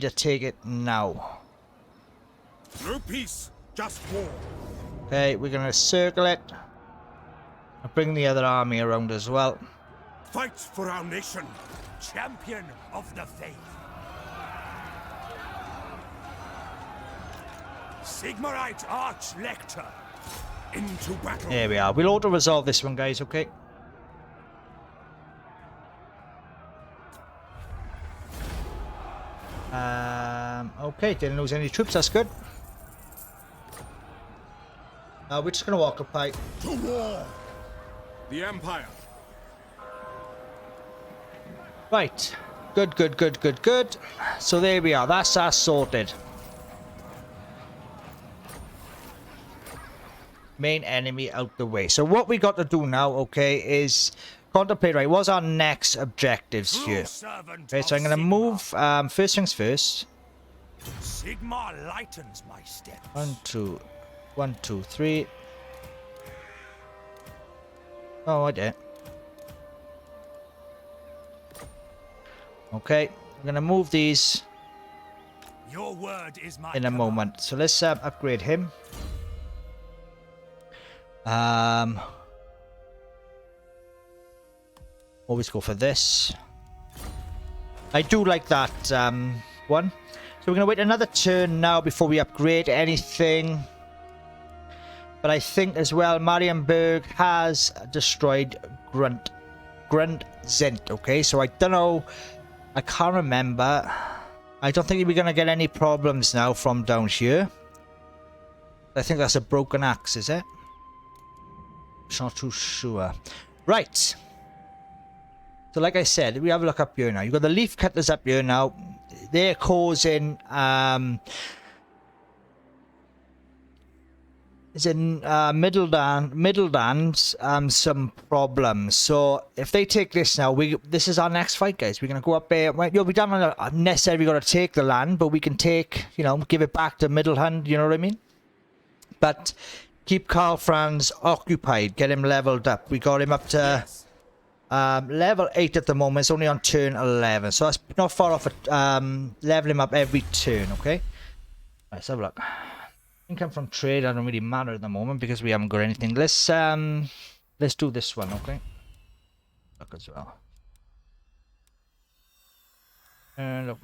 to take it now. No peace, just war. Okay, we're gonna circle it and bring the other army around as well. Fight for our nation. Champion of the faith. Sigmarite Arch-Lector. Into battle. There we are. We'll auto-resolve this one, guys, okay? Okay, didn't lose any troops, that's good. We're just gonna occupy. To war. The Empire. Right. Good. So there we are. That's us sorted. Main enemy out the way. So what we got to do now, okay, is contemplate, right, what's our next objectives here? Okay, so I'm going to move, first things first. Sigmar lightens my steps. 1, 2, 3. Oh, I did. Okay, I'm going to move these Your word is my in a moment. So let's upgrade him. Always go for this. I do like that one. So we're going to wait another turn now before we upgrade anything. But I think as well, Marienburg has destroyed Grunt Zint. Okay, so I don't know. I can't remember. I don't think we're going to get any problems now from down here. I think that's a broken axe, is it? Not too sure. Right. So like I said, we have a look up here now. You've got the leaf cutters up here now. They're causing is in Middlelands some problems. So if they take this now, this is our next fight, guys. We're gonna go up there. We don't necessarily got to take the land, but we can take, you know, give it back to Middlehand. You know what I mean? But keep Karl Franz occupied. Get him leveled up. We got him up to level 8 at the moment. It's only on turn 11, so that's not far off. Level him up every turn. Okay. Let's have a look. Income from trade doesn't really matter at the moment because we haven't got anything. Let's do this one, okay? Look as well. Look.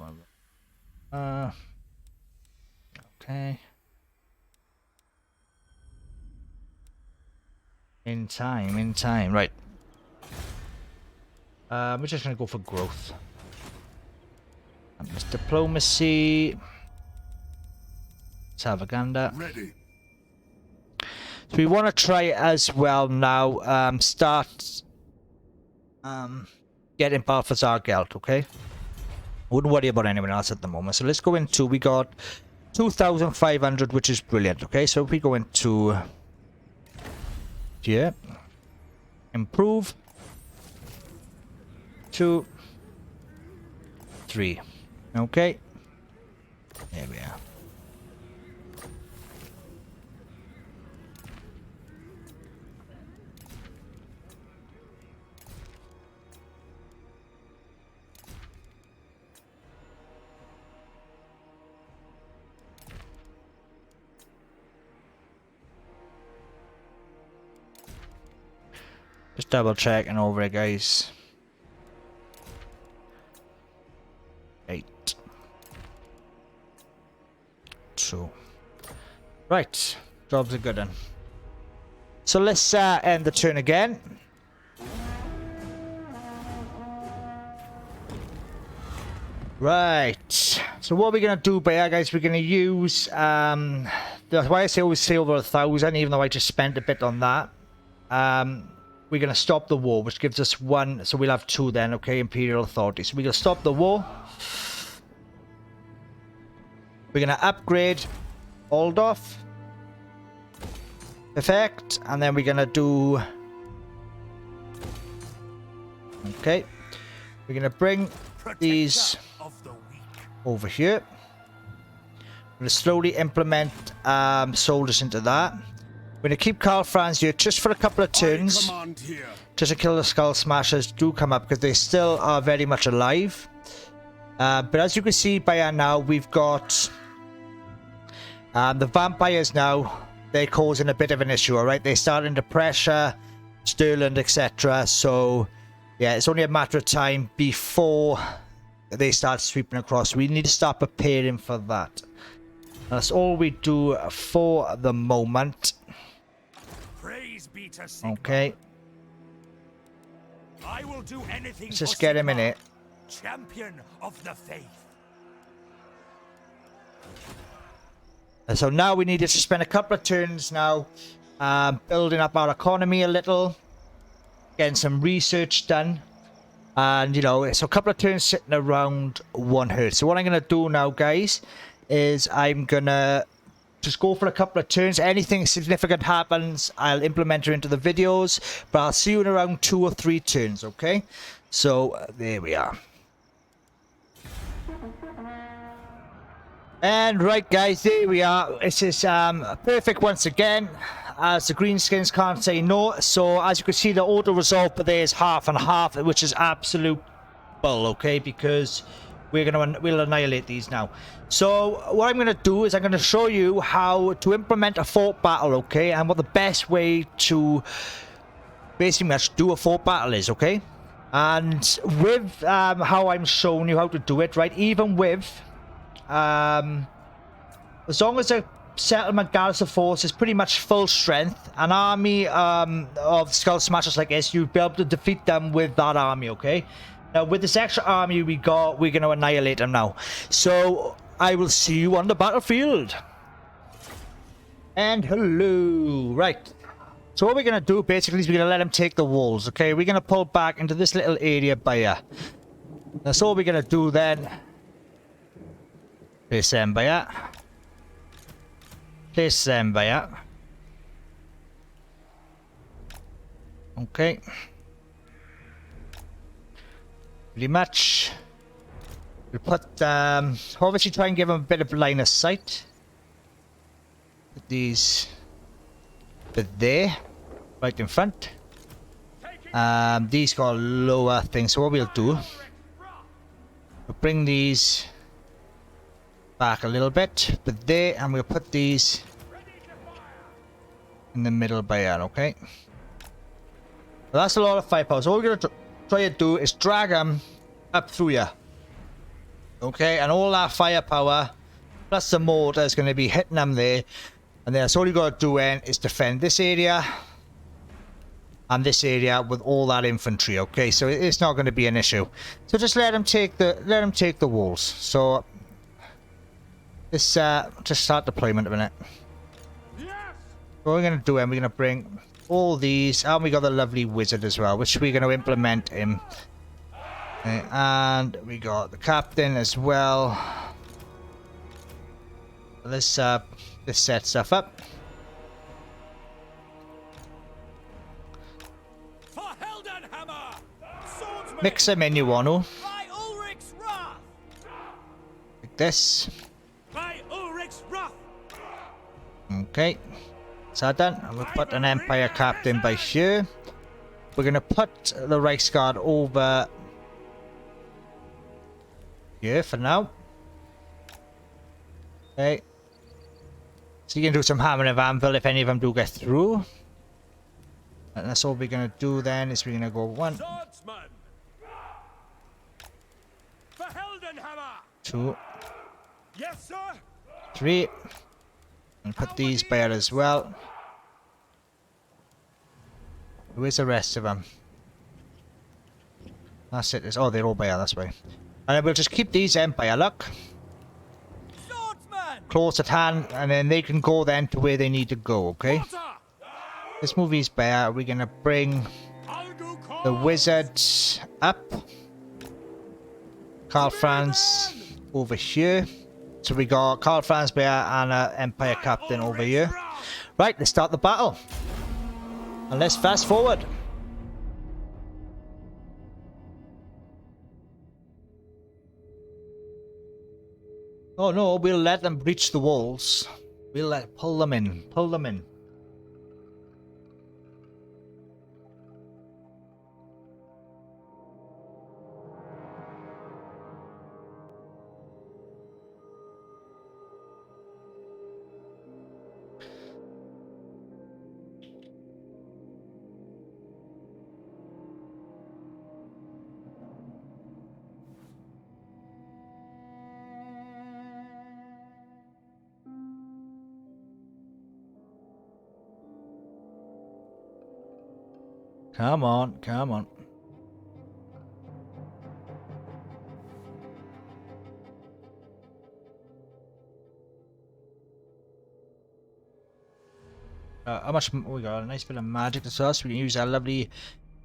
Okay. In time, right. We're just gonna go for growth. And this diplomacy. Salvaganda. Ready. So we want to try as well now. Start getting Balthazar Gelt, okay? Wouldn't worry about anyone else at the moment. So let's go into. We got 2,500, which is brilliant. Okay, so if we go into here, improve 2, 3. Okay, there we are. Just double checking over it, guys. 8, 2. Right, job's a good one. So let's end the turn again. Right. So what we're gonna do, guys, we're gonna use that's why I always say over 1,000, even though I just spent a bit on that. We're going to stop the war, which gives us 1, so we'll have 2 then, okay, Imperial Authority. So we're going to stop the war. We're going to upgrade Aldorf. Perfect. And then we're going to do... Okay. We're going to bring these over here. I'm going to slowly implement soldiers into that. We're going to keep Karl Franz here just for a couple of turns. Just to kill the Skull Smashers do come up because they still are very much alive. But as you can see by now, we've got the vampires now. They're causing a bit of an issue, alright? They're starting to pressure Stirland, etc. So, yeah, it's only a matter of time before they start sweeping across. We need to start preparing for that. That's all we do for the moment. Praise be to Sigmar. Okay. I will do anything. Let's just get him in it. Champion of the faith. And so now we need to spend a couple of turns now building up our economy a little, getting some research done, and you know, it's a couple of turns sitting around one herd. So what I'm going to do now, guys, is I'm going to just go for a couple of turns. Anything significant happens, I'll implement it into the videos, but I'll see you in around 2 or 3 turns, okay? So there we are. And right, guys, there we are. This is perfect once again, as the greenskins can't say no. So as you can see, the auto result there is half and half, which is absolute bull, okay? Because we'll annihilate these now. So what I'm going to do is I'm going to show you how to implement a fort battle, okay? And what the best way to basically do a fort battle is, okay? And with how I'm showing you how to do it, right? Even with as long as a settlement garrison force is pretty much full strength, an army of Skull Smashers like this, you'll be able to defeat them with that army, okay? Now, with this extra army we got, we're going to annihilate them now. So, I will see you on the battlefield. And hello. Right. So, what we're going to do, basically, is we're going to let them take the walls, okay? We're going to pull back into this little area by here. That's all we're going to do then. Place them by here. Place them by here. Okay. Pretty much. We'll put, obviously try and give them a bit of line of sight. Put these bit there, right in front. These got a lower thing, so what we'll do, we'll bring these back a little bit, but there, and we'll put these in the middle by here, okay? Well, that's a lot of firepower, so what we're going to try to do is drag them up through here. Okay, and all that firepower, plus the mortar is going to be hitting them there. And then that's all you got to do then is defend this area and this area with all that infantry. Okay, so it's not going to be an issue. So just let them take the walls. So this just start deployment a minute. What we're going to do then, we're going to bring all these, and we got the lovely wizard as well, which we're going to implement him. Okay, and we got the captain as well. Let's set stuff up. Mix them in, you want to. Like this. Okay. Is that done? And we'll put an Empire captain by here. We're going to put the Reichsguard over here for now. Okay. So you can do some hammer and anvil if any of them do get through. And that's all we're going to do then, is we're going to go 1, 2, 3. And put these by here as well. Where's the rest of them? That's it. Oh, they're all by here, that's why. And we'll just keep these Empire, look. Close at hand, and then they can go then to where they need to go, okay? This movie's by here. We're going to bring the wizards up. Karl Franz over here. So we got Karl Franz Bear and Empire Captain over here. Right, let's start the battle. And let's fast forward. Oh no, we'll let them breach the walls. We'll pull them in. Pull them in. Come on, come on. How much we got? A nice bit of magic to us. We can use our lovely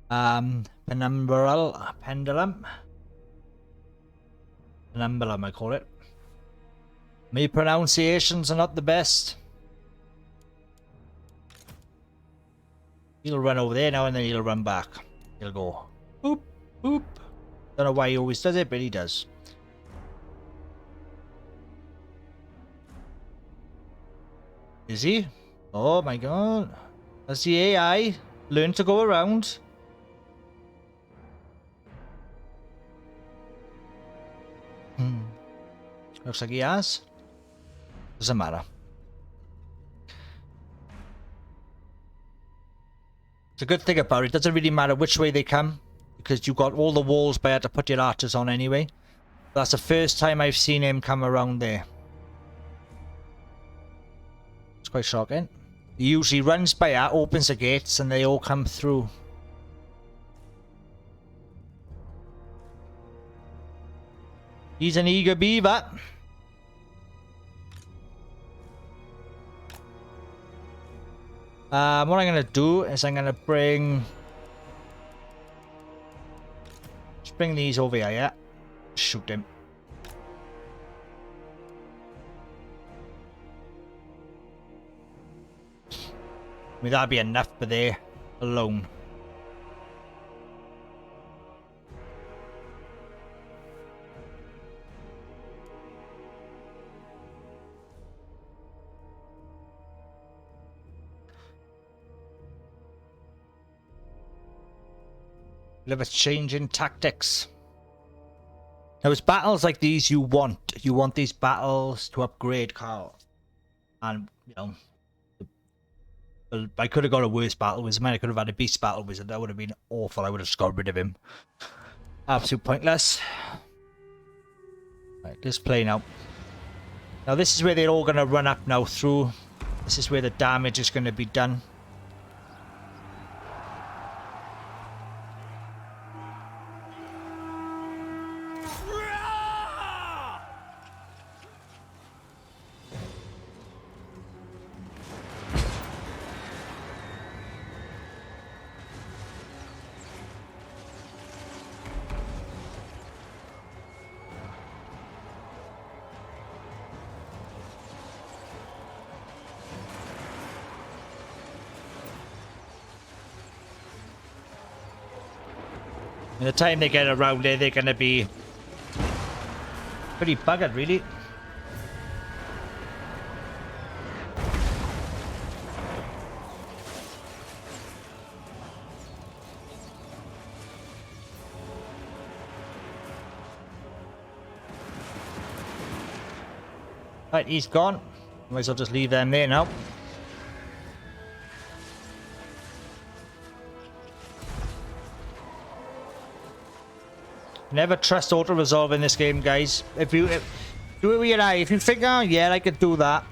penumbral pendulum. Penumbulum, I call it. My pronunciations are not the best. He'll run over there now and then he'll run back. He'll go boop, boop. Don't know why he always does it, but he does. Is he? Oh my god. Has the AI learned to go around? Looks like he has. Doesn't matter. The good thing about it, doesn't really matter which way they come, because you've got all the walls by to put your archers on anyway. That's the first time I've seen him come around there. It's quite shocking. He usually runs by that, opens the gates, and they all come through. He's an eager beaver. What I'm gonna do is I'm gonna bring these over here, yeah. Shoot him. I mean, that'd be enough for there alone. Bit of a change in tactics. Now it's battles like these you want. You want these battles to upgrade Karl. And, you know, I could have got a worse battle wizard. I could have had a beast battle wizard. That would have been awful. I would have just got rid of him. Absolute pointless. Right, let's play now. Now this is where they're all going to run up now through. This is where the damage is going to be done. By the time they get around there, they're going to be pretty buggered, really. Right, he's gone. Might as well just leave them there now. Never trust auto-resolve in this game, guys. If you do it with your eye, if you think, oh yeah, I could do that,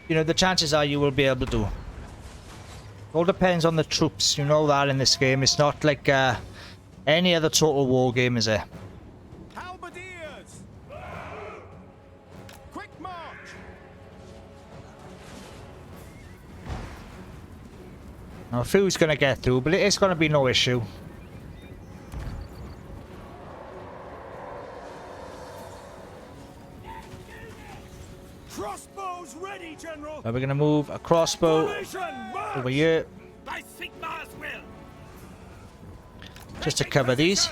you know, the chances are you will be able to. It all depends on the troops, you know that in this game. It's not like any other Total War game, is it? Halberdiers! Quick march! Now, a few's going to get through, but it's going to be no issue. Now we're gonna move a crossbow over here, By Sigmar's will. just to cover these.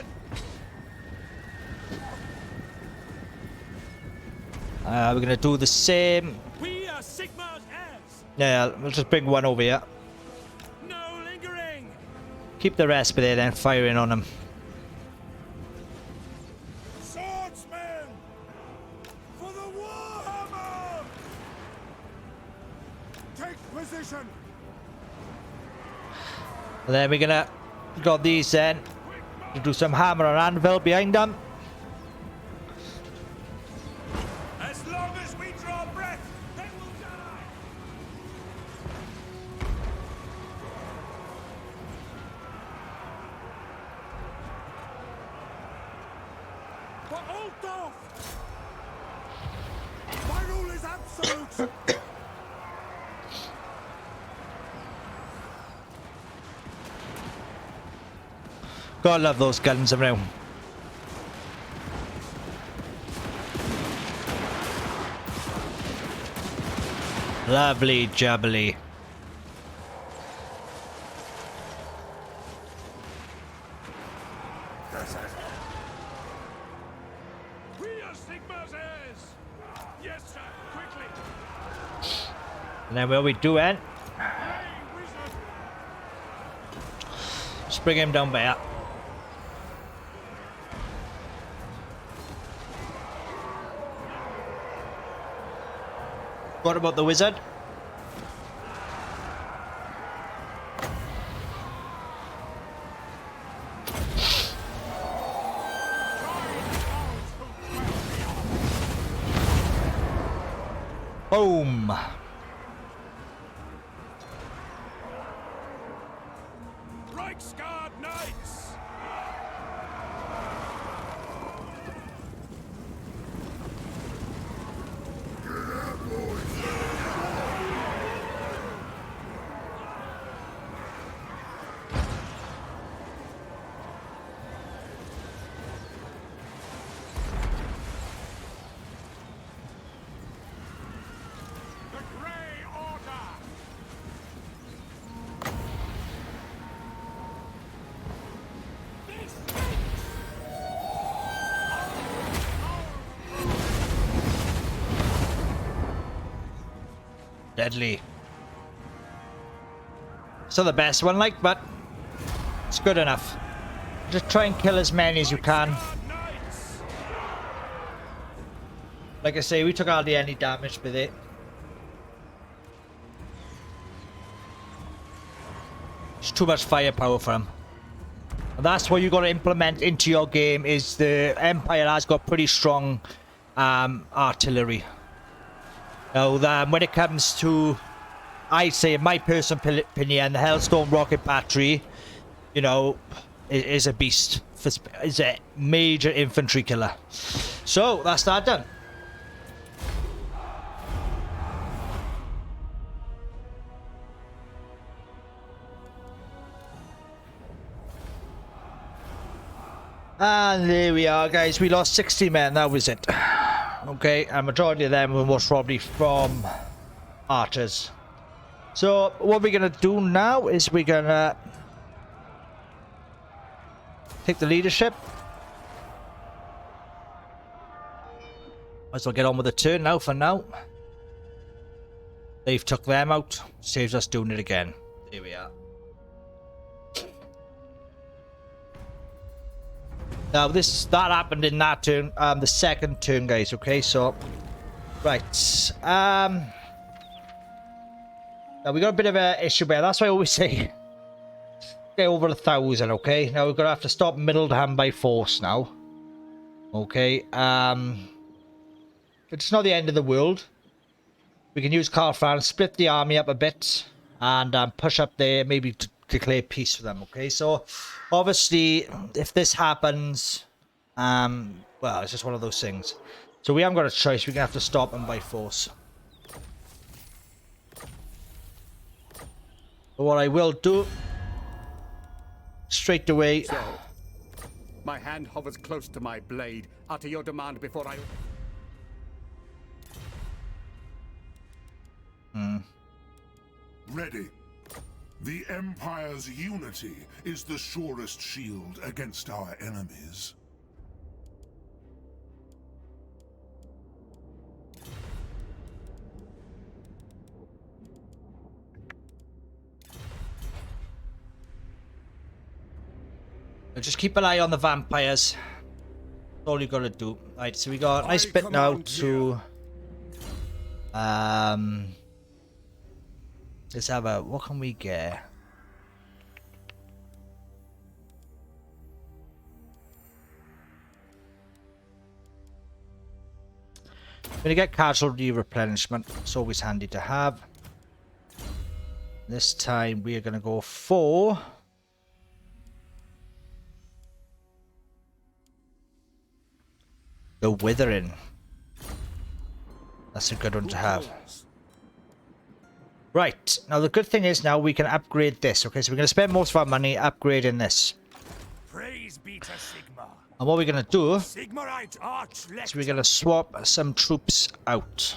We're gonna do the same. We are Sigmar's heirs. Yeah, we'll just bring one over here. No lingering. Keep the rest there, then firing on them. Swordsmen! For the Warhammer! Take position! And then we're gonna got these then. We'll do some hammer and anvil behind them. As long as we draw breath, they will die. For Altdorf! My rule is absolute! Gotta love those guns around. Lovely jubbly. We are Sigmar's heirs! Yes, sir, quickly! And then what we do it? Hey, wizard! Just bring him down there. What about the wizard? Boom! Reichsguard Knights! The Grey Order! Deadly. It's not the best one, like, but it's good enough. Just try and kill as many as you can. Knights! Like I say, we took hardly any damage with it. It's too much firepower for him. And that's what you got to implement into your game. Is the Empire has got pretty strong artillery. Now, when it comes to, I'd say, in my personal opinion, the Hellstorm rocket battery, you know, is a beast. Is a major infantry killer. So that's that done. And there we are, guys. We lost 60 men. That was it. Okay, and majority of them were most probably from archers. So what we're gonna do now is we're gonna take the leadership. Might as well get on with the turn now for now. They've took them out. Saves us doing it again. There we are. Now that happened in that turn, the second turn, guys. Okay, so right. Now we got a bit of an issue there. That's why I always say get over 1,000. Okay, now we're gonna have to stop Middleham by force now. Okay, it's not the end of the world. We can use Karl Franz, split the army up a bit, and push up there, maybe to declare peace for them. Okay, so obviously if this happens, well, it's just one of those things. So we haven't got a choice. We're gonna have to stop them by force. But what I will do straight away. So, my hand hovers close to my blade. Utter your demand before I... ready. The Empire's unity is the surest shield against our enemies. Just keep an eye on the vampires. That's all you gotta do. Right, so we got a nice bit now to let's have a, what can we get? We're gonna get casualty replenishment. It's always handy to have. This time we are gonna go for the Withering. That's a good one to have. Right, now the good thing is now we can upgrade this. Okay, so we're going to spend most of our money upgrading this. Praise be to Sigma. And what we're going to do Sigmarite Archlector. is we're going to swap some troops out.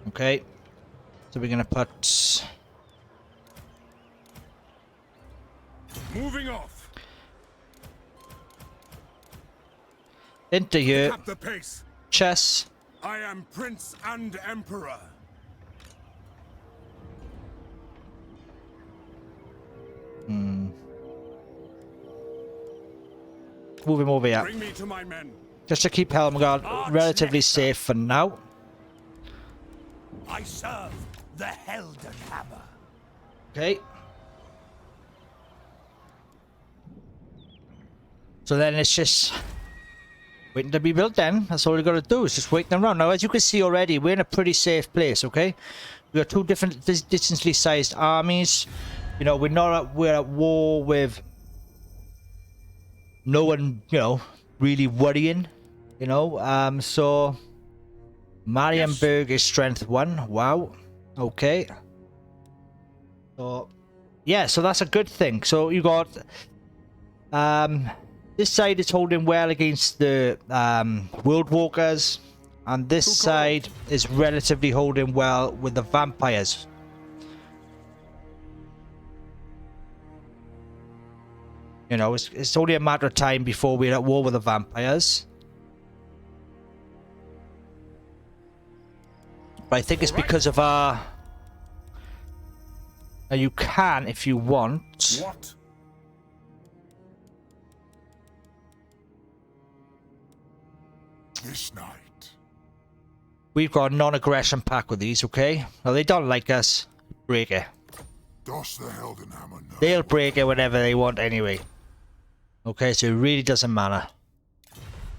Okay, so we're going to put... Moving off. into here. Up the pace. Chess. I am Prince and Emperor. Move him over here. Bring me to my men. Just to keep Helmgard relatively safe for now. I serve the Helden Hammer. Okay. So then it's just waiting to be built then. That's all we got to do is just waiting around. Now, as you can see already, we're in a pretty safe place, okay? We got two different distantly sized armies. You know, we're at war with no one, you know, really worrying, you know. So Marienburg is strength 1. Wow. Okay. So yeah, so that's a good thing. So you got this side is holding well against the World Walkers, and this side is relatively holding well with the vampires. You know, it's only a matter of time before we're at war with the vampires. But I think it's because of our... Now you can, if you want... What? This night. We've got a non-aggression pact with these, okay? Now they don't like us. Break it. Does the Helden Hammer know? They'll break it whenever they want anyway. Okay, so it really doesn't matter.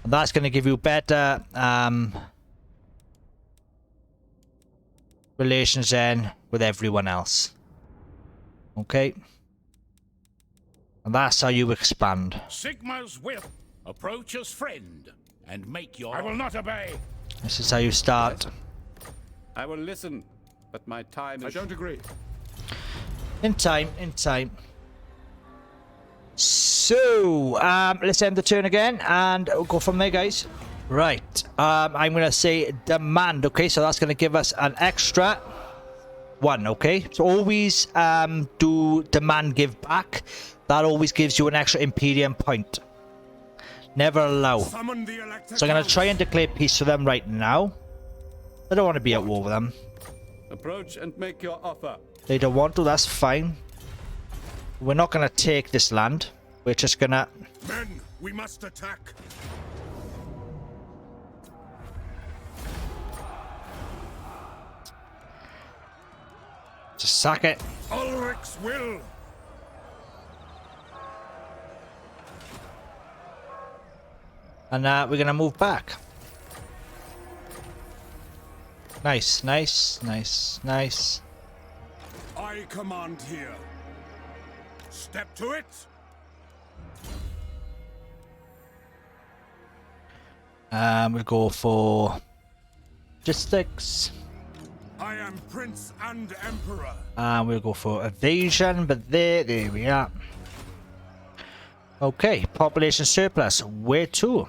And that's going to give you better relations then with everyone else. Okay? And that's how you expand. Sigma's will. Approach as friend and make your... I will not obey. This is how you start. I will listen, but my time is... I don't agree. In time, in time. So, let's end the turn again and we'll go from there, guys. Right, I'm going to say demand, okay? So that's going to give us an extra 1, okay? So always do demand give back. That always gives you an extra Imperium point. Never allow. So I'm going to try and declare peace for them right now. I don't want to be at war with them. Approach and make your offer. They don't want to, that's fine. We're not going to take this land. We're just going to... Men, we must attack. Just sack it. Ulrich's will. And we're going to move back. Nice, nice, nice, nice. I command here. Step to it. We'll go for logistics. I am Prince and Emperor. And we'll go for evasion, but there we are. Okay, population surplus. Where to?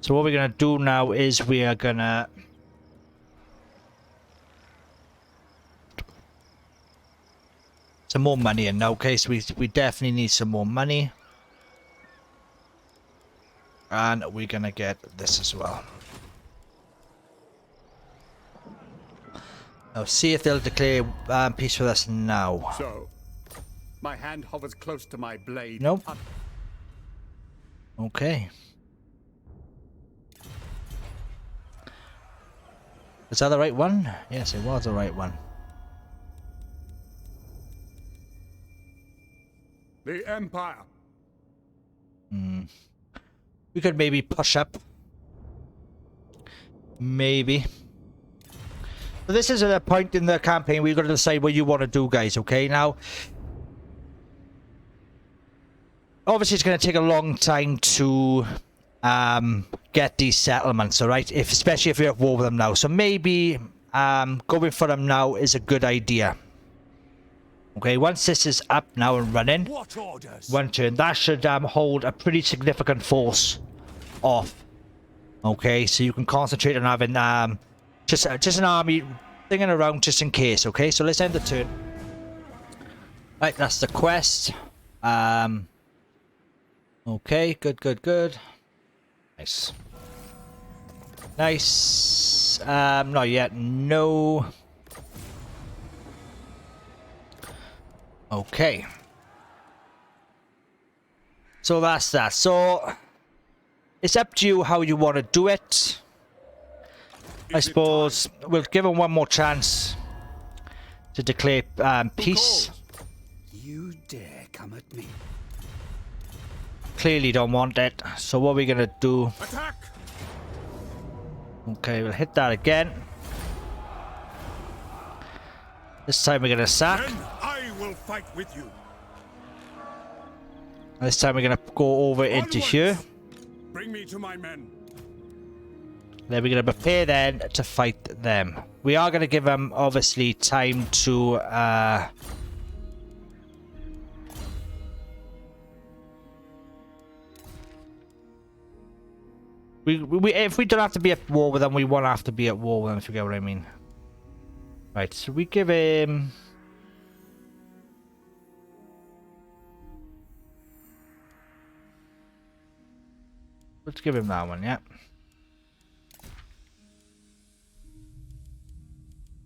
So what we're gonna do now is we are gonna some more money in now. Okay, so we definitely need some more money. And we're gonna get this as well. Now see if they'll declare peace with us now. So, my hand hovers close to my blade. Nope. Okay. Was that the right one? Yes, it was the right one. The Empire. We could maybe push up. Maybe. But this is a point in the campaign where you've got to decide what you want to do, guys, okay? Now, obviously it's going to take a long time to get these settlements, alright? Especially if you're at war with them now. So maybe going for them now is a good idea. Okay, once this is up now and running, What orders? one turn, that should hold a pretty significant force off. Okay, so you can concentrate on having just an army thinking around just in case. Okay, so let's end the turn. Right, that's the quest. Okay, good. Nice. Not yet. No. Okay. So that's that. So it's up to you how you want to do it. I suppose we'll give them one more chance to declare peace. You dare come at me? Clearly don't want it. So what are we gonna do? Attack! Okay, we'll hit that again. This time we're gonna sack. Then I will fight with you. This time we're gonna go over into here. Bring me to my men. Then we're gonna prepare then to fight them. We are gonna give them obviously time to if we don't have to be at war with them, we won't have to be at war with them, if you get what I mean. Right, so we give him... Let's give him that one, yeah.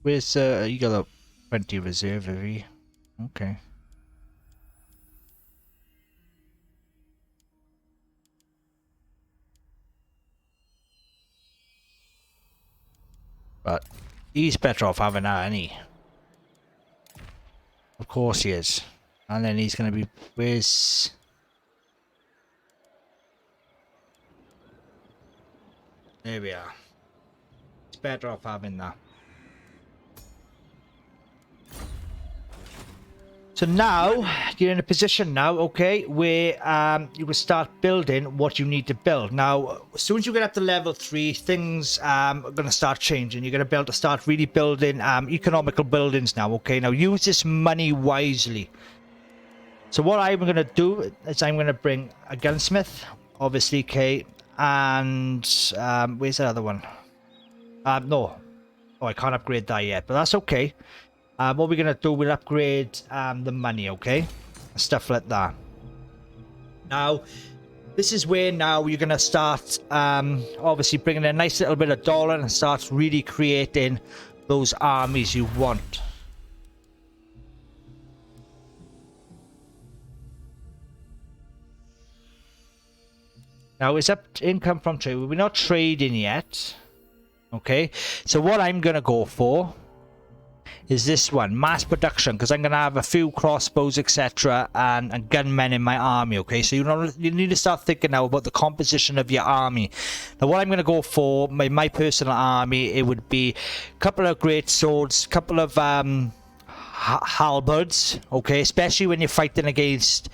Where's, you got a 20 reserve, have you? Okay. But he's better off having that, isn't he? Of course he is. And then he's going to be... Where's... There we are. It's better off having that. So now, you're in a position now, okay, where you can start building what you need to build. Now, as soon as you get up to level 3, things are going to start changing. You're going to be able to start really building economical buildings now, okay? Now, use this money wisely. So what I'm going to do is I'm going to bring a gunsmith, obviously, okay, and where's the other one? No. Oh, I can't upgrade that yet, but that's okay. What we're going to do, we'll upgrade the money, okay? Stuff like that. Now, this is where now you're going to start, obviously, bringing a nice little bit of dollar and start really creating those armies you want. Now, it's up to income from trade. We're not trading yet. Okay? So what I'm going to go for is this one, mass production, because I'm going to have a few crossbows, etc., and gunmen in my army, okay? So you need to start thinking now about the composition of your army. Now, what I'm going to go for, my personal army, it would be a couple of great swords, a couple of halberds, okay? Especially when you're fighting against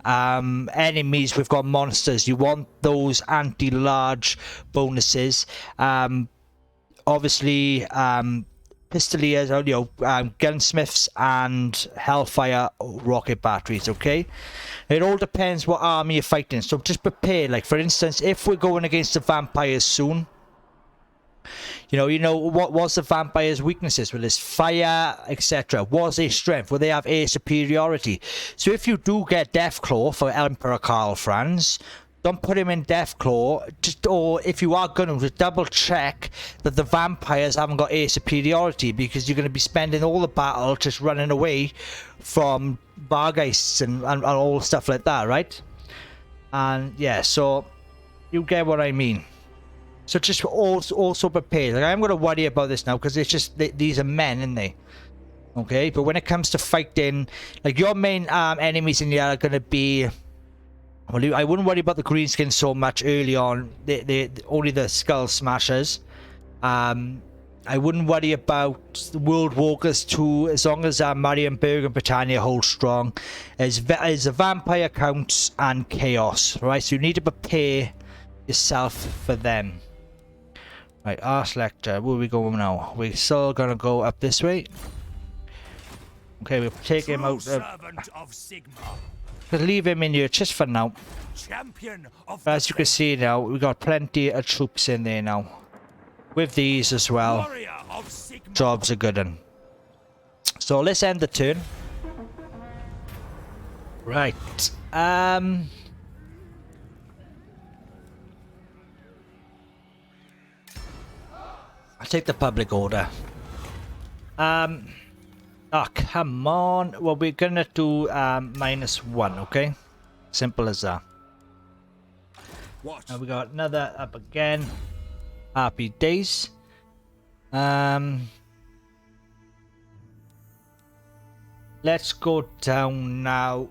enemies, we've got monsters. You want those anti-large bonuses. Obviously, pistoliers, gunsmiths and hellfire rocket batteries, okay? It all depends what army you're fighting, so just prepare. Like, for instance, if we're going against the vampires soon, You know what was the vampire's weaknesses? Well, there's fire, etc. Was their strength? Will they have air superiority? So if you do get Deathclaw for Emperor Karl Franz, don't put him in Deathclaw. Or if you are going to double check that the vampires haven't got air superiority, because you're going to be spending all the battle just running away from Bargheists and all stuff like that, right? And yeah, so you get what I mean. So just also prepare. Like, I'm going to worry about this now because it's just these are men, aren't they? Okay, but when it comes to fighting, like your main enemies in here are going to be. Well, I wouldn't worry about the greenskins so much early on. They only the skull smashers. I wouldn't worry about the World Walkers too, as long as Marienburg and Britannia hold strong. As the vampire counts and chaos, right? So you need to prepare yourself for them. Right, Ars Lector, where are we going now? We're still gonna go up this way. Okay, we'll take him out. We'll leave him in here just for now. But as you can see now, we've got plenty of troops in there now. With these as well. Jobs are good one. So let's end the turn. Right. I'll take the public order. Oh, come on. Well, we're gonna do -1, okay? Simple as that. Now we got another up again. Happy days. Let's go down now.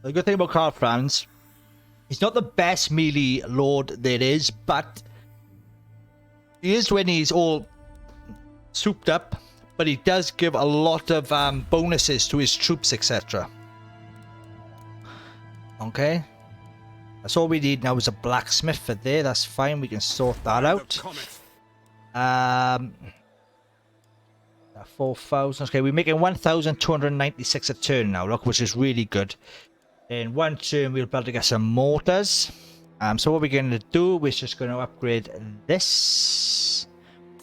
The good thing about Karl Franz, he's not the best melee lord there is, but he is when he's all souped up, but he does give a lot of bonuses to his troops, etc. Okay. That's all we need now is a blacksmith for there. That's fine. We can sort that out. 4,000. Okay, we're making 1,296 a turn now, look, which is really good. In one turn, we'll be able to get some mortars. So what we're going to do, we're just going to upgrade this.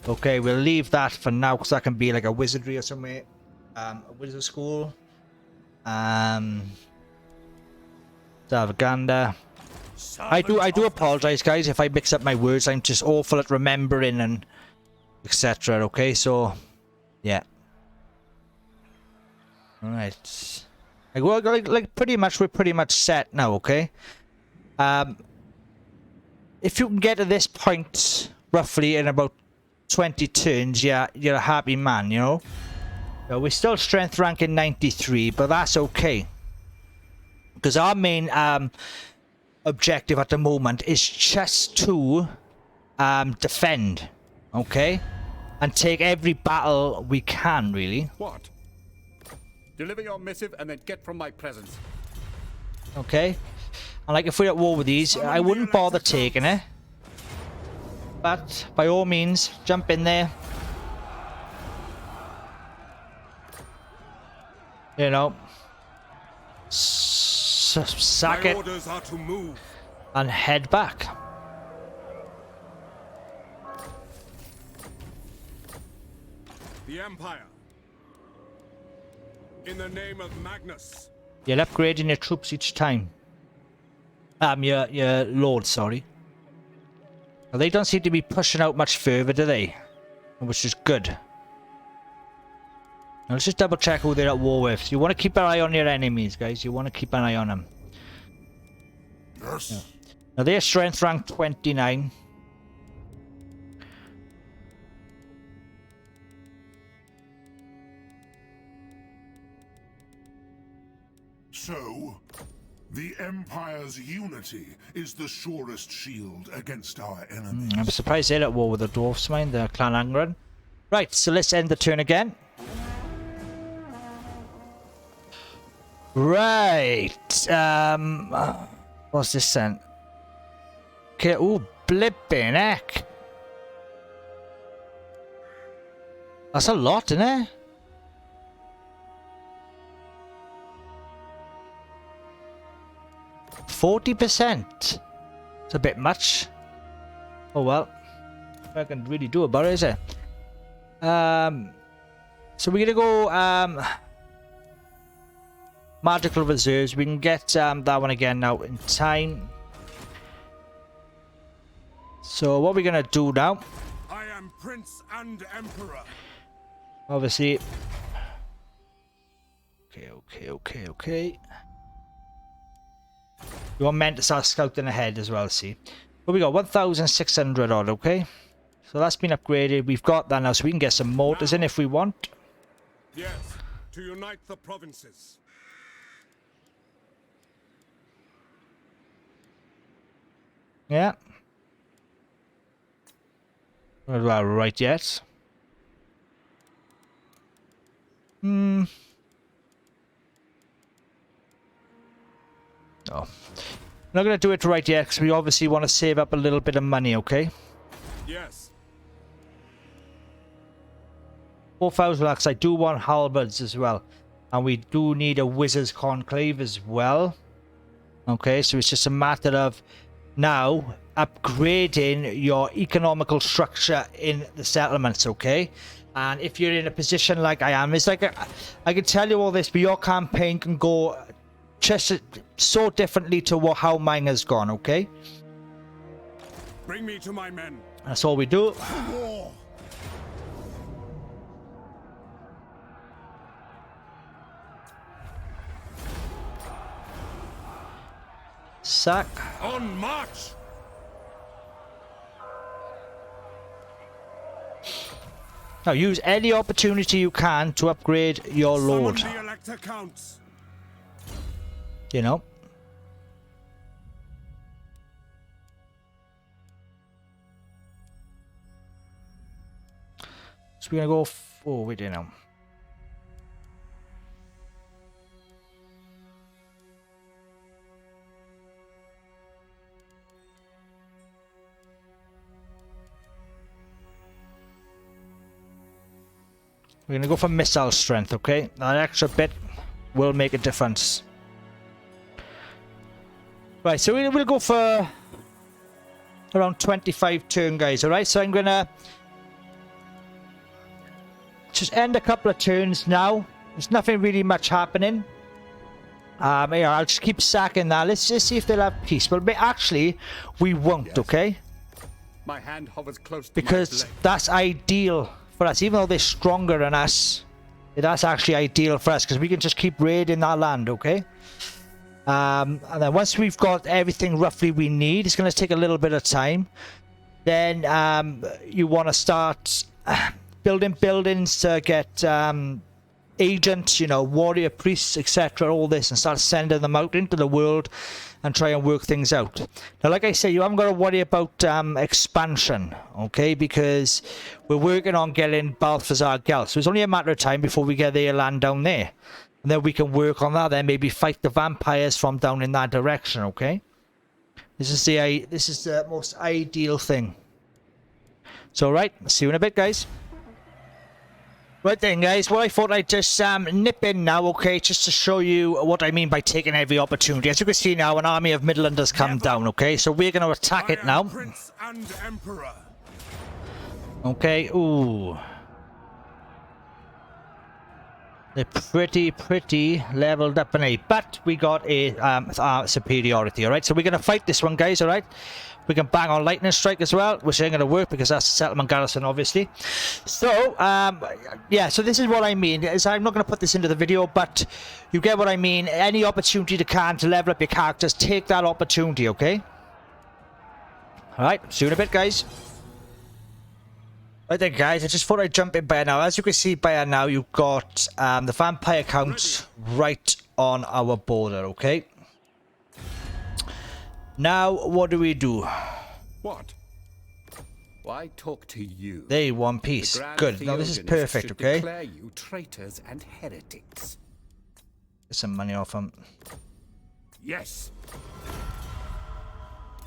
Okay, we'll leave that for now because that can be like a wizardry or somewhere. A wizard school. Davaganda. I do apologize, guys, if I mix up my words. I'm just awful at remembering and etc. Okay, so yeah. All right. Like pretty much, we're pretty much set now. Okay. If you can get to this point roughly in about 20 turns, yeah, you're a happy man, you know. We're still strength ranking 93, but that's okay. Because our main objective at the moment is just to defend, okay? And take every battle we can, really. What? Deliver your missive and then get from my presence. Okay. And like if we're at war with these, I wouldn't bother taking it. But by all means, jump in there. You know. Sack it. Orders are to move. And head back. The Empire. In the name of Magnus. You're upgrading your troops each time. Your lord, sorry. Well, they don't seem to be pushing out much further, do they? Which is good. Now let's just double check who they're at war with. You want to keep an eye on your enemies, guys. You want to keep an eye on them. Yes. Yeah. Now they're strength rank 29. So, the Empire's unity is the surest shield against our enemies. I'm surprised they're at war with the dwarfs, mind, the Clan Angren. Right, so let's end the turn again. Right. What's this then? Okay, ooh, blipping heck. That's a lot, isn't it? %40. It's a bit much. Oh well. I can really do about it, is it? So we're gonna go magical reserves. We can get that one again now in time. So what we're gonna do now? I am Prince and Emperor. Obviously. Okay. You want men to start scouting ahead as well, see? But we got 1,600 odd, okay? So that's been upgraded. We've got that now, so we can get some mortars in if we want. Yes, to unite the provinces. Yeah. Well, right yet. No. I'm not going to do it right yet because we obviously want to save up a little bit of money, okay? Yes. 4,000 lakhs. I do want halberds as well. And we do need a wizard's conclave as well. Okay, so it's just a matter of now upgrading your economical structure in the settlements, okay? And if you're in a position like I am, it's like I can tell you all this, but your campaign can go just so differently to how mine has gone, okay? Bring me to my men. That's all we do. War. Sack. On march. Now use any opportunity you can to upgrade your lord. Summon the elector counts. You know. So we're gonna go forward, you know. We're gonna go for missile strength, okay? That extra bit will make a difference. Right, so we'll go for around 25 turn, guys, alright? So I'm gonna just end a couple of turns now. There's nothing really much happening. Yeah, I'll just keep sacking that. Let's just see if they'll have peace. But actually, we won't, yes. Okay? My hand hovers close to because my blade. That's ideal for us. Even though they're stronger than us, that's actually ideal for us because we can just keep raiding that land, okay? And then once we've got everything roughly we need, it's going to take a little bit of time. Then you want to start building buildings to get agents, you know, warrior priests, etc. All this, and start sending them out into the world and try and work things out. Now, like I say, you haven't got to worry about expansion, okay? Because we're working on getting Balthazar Gelt. So it's only a matter of time before we get their land down there. And then we can work on that, then maybe fight the vampires from down in that direction, okay? This is the most ideal thing. So, right, see you in a bit, guys. Right then, guys, well, I thought I'd just nip in now, okay, just to show you what I mean by taking every opportunity. As you can see now, an army of Midlanders come down, okay? So we're going to attack it now. Prince and Emperor. Okay, ooh. They're pretty leveled up, but we got a superiority, alright? So we're going to fight this one, guys, alright? We can bang on lightning strike as well, which ain't going to work because that's the settlement garrison, obviously. So, yeah, so this is what I mean. I'm not going to put this into the video, but you get what I mean. Any opportunity you can to level up your characters, take that opportunity, okay? Alright, see you in a bit, guys. Right then, guys, I just thought I'd jump in by now. As you can see by now, you've got the vampire counts right on our border, okay? Now, what do we do? What? Why talk to you? They want peace. Good. Now, this is perfect, okay? Declare you traitors and heretics. Get some money off them. Yes.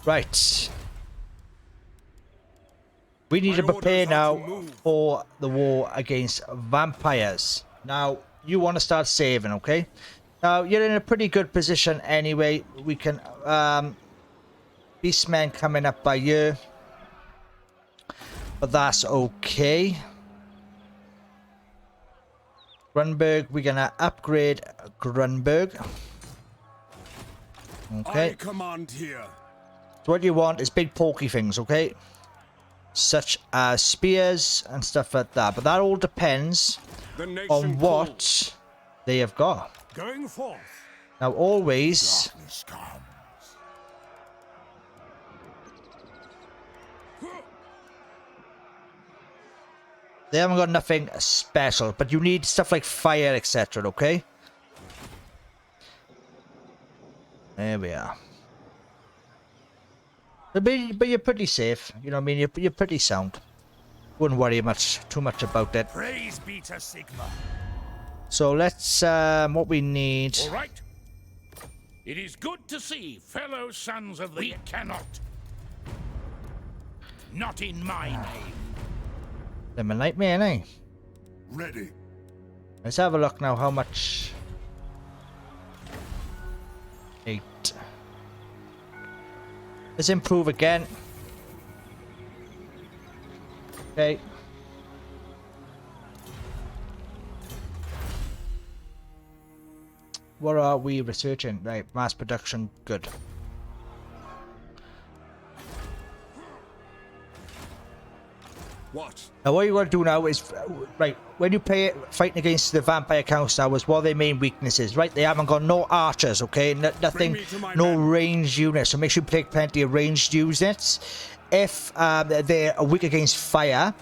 Right. We need to My prepare orders are to now move. for the war against vampires. Now, you want to start saving, okay? Now, you're in a pretty good position anyway. We can, beastmen coming up by you. But that's okay. Grunberg, we're gonna upgrade Grunberg. Okay. I command here. So what you want is big pokey things, okay? Such as spears and stuff like that. But that all depends The nation on what calls. they have got. Going forth. Now always, Darkness comes. they haven't got nothing special, but you need stuff like fire, etc., okay? There we are. But you're pretty safe, you know what I mean? You're pretty sound. Wouldn't worry too much about it. Praise be to Sigma. So let's, what we need... All right. It is good to see fellow sons of the... We cannot. Not in my name. Them a nightmare, eh? Ready. Let's have a look now how much... 8. Let's improve again. Okay. What are we researching? Right, mass production, good. What? Now what you want to do now is, right, when you play fighting against the vampire counts now, is what are their main weaknesses, right? They haven't got no archers, okay? Nothing, me to my no men. ranged units, so make sure you take plenty of ranged units. If they're weak against fire,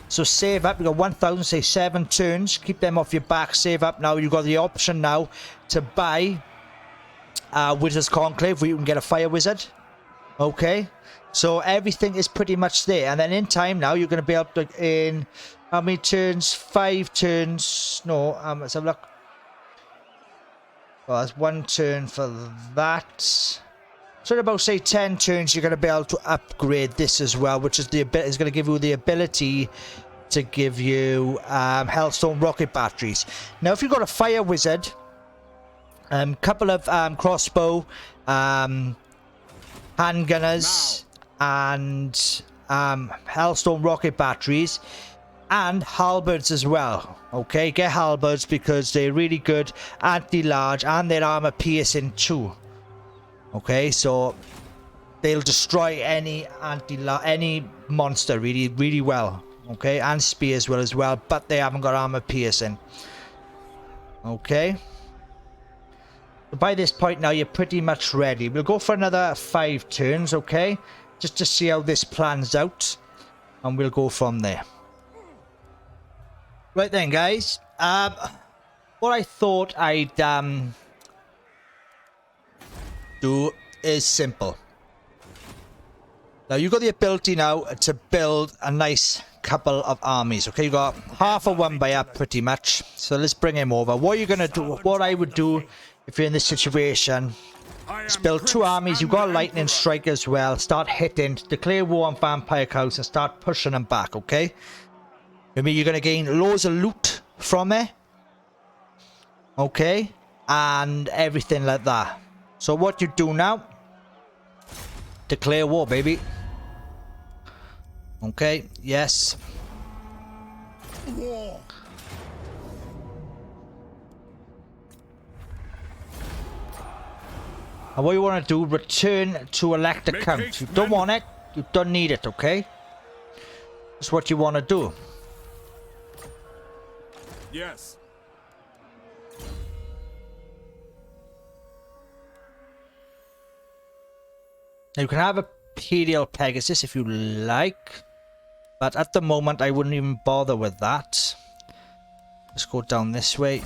so save up, you got 1,000, say 7 turns, keep them off your back, save up now. You've got the option now to buy Wizard's Conclave, where you can get a fire wizard, okay? So everything is pretty much there, and then in time now you're going to be able to, in how many turns? 5 turns. No, let's have a look. Well, that's 1 turn for that. So in about say 10 turns, you're going to be able to upgrade this as well, which is going to give you the ability to give you Hellstone rocket batteries. Now, if you've got a fire wizard, couple of crossbow, handgunners, and Hellstone rocket batteries, and halberds as well. Okay, get halberds because they're really good anti-large and they're armor piercing too. Okay, so they'll destroy any monster really well. Okay, and spears will as well, but they haven't got armor piercing. Okay. By this point now, you're pretty much ready. We'll go for another 5 turns, okay? Just to see how this plans out. And we'll go from there. Right then, guys. What I thought I'd do is simple. Now, you've got the ability now to build a nice couple of armies, okay? You got half of one by up pretty much. So let's bring him over. What you're going to do, what I would do if you're in this situation, is build 2 armies. You've got a lightning strike as well. Start hitting, declare war on vampire cows and start pushing them back, okay? I mean, you're going to gain loads of loot from it, okay? And everything like that. So what you do now, declare war, baby. Okay, yes. War. And what you want to do, return to elect a count. You don't want it, you don't need it, okay? That's what you want to do. Yes. Now you can have a Imperial Pegasus if you like, but at the moment I wouldn't even bother with that. Let's go down this way.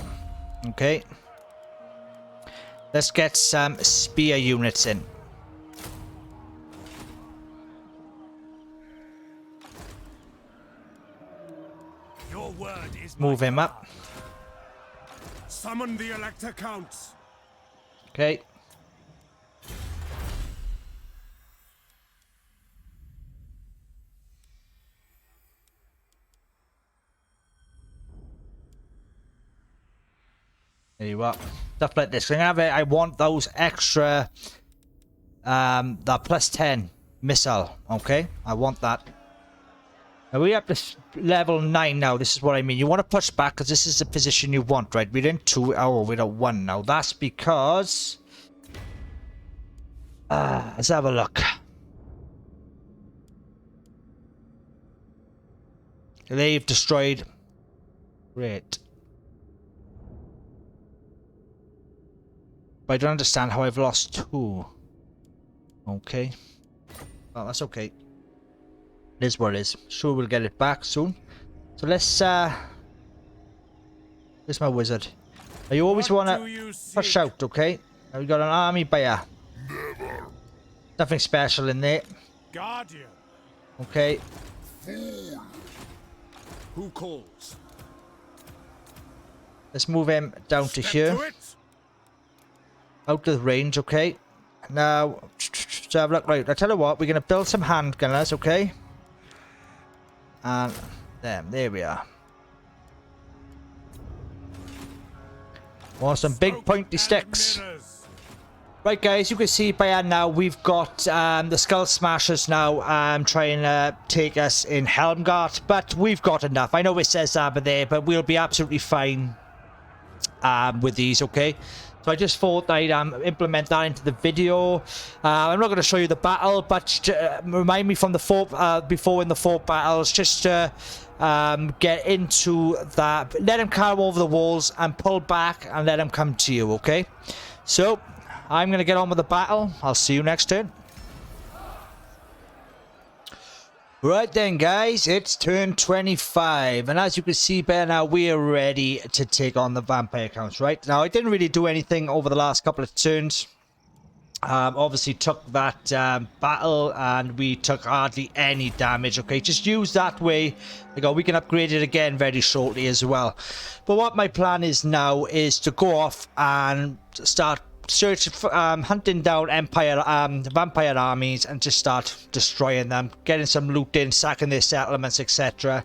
Okay. Let's get some spear units in. Your word is Move him up. Summon the Elector Counts. Okay. There you are. Stuff like this. I want those extra, that plus 10 missile. Okay, I want that. Now we're up to level 9 now. This is what I mean. You want to push back because this is the position you want, right? We're in 2. Oh, we're at 1 now. That's because... let's have a look. They've destroyed. Great. But I don't understand how I've lost 2. Okay. Well, that's okay. It is what it is. Sure, we'll get it back soon. So let's, Where's my wizard? Now you always want to push out, okay? Now we got an army buyer. Never. Nothing special in there. Guardian. Okay. Who calls? Let's move him down to here. To it. Out of range, okay? Now, let's have a look. Right, I tell you what, we're going to build some handgunners, okay? And there we are. Want some big pointy sticks. Right guys, you can see by now we've got the Skull Smashers now trying to take us in Helmgart, but we've got enough. I know it says that there, but we'll be absolutely fine with these, okay? So I just thought I'd implement that into the video. I'm not going to show you the battle, but remind me from the before in the 4 battles, just to get into that. Let him climb over the walls and pull back and let him come to you, okay? So I'm going to get on with the battle. I'll see you next turn. Right then guys, it's turn 25, and as you can see by now, we are ready to take on the vampire counts. Right now, I didn't really do anything over the last couple of turns. Obviously took that battle and we took hardly any damage. Okay, just use that way. We can upgrade it again very shortly as well. But what my plan is now is to go off and start searching for, hunting down vampire armies and just start destroying them, getting some loot in, sacking their settlements, etc.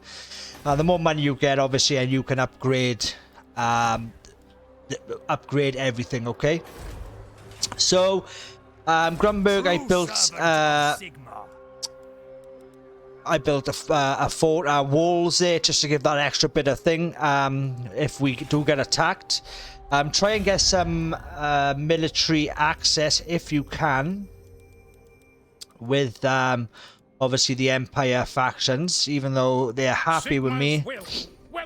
The more money you get, obviously, and you can upgrade everything. Okay, so Grunberg, I built a fort, walls there, just to give that extra bit of thing if we do get attacked. Try and get some military access if you can with obviously the Empire factions, even though they're happy with me.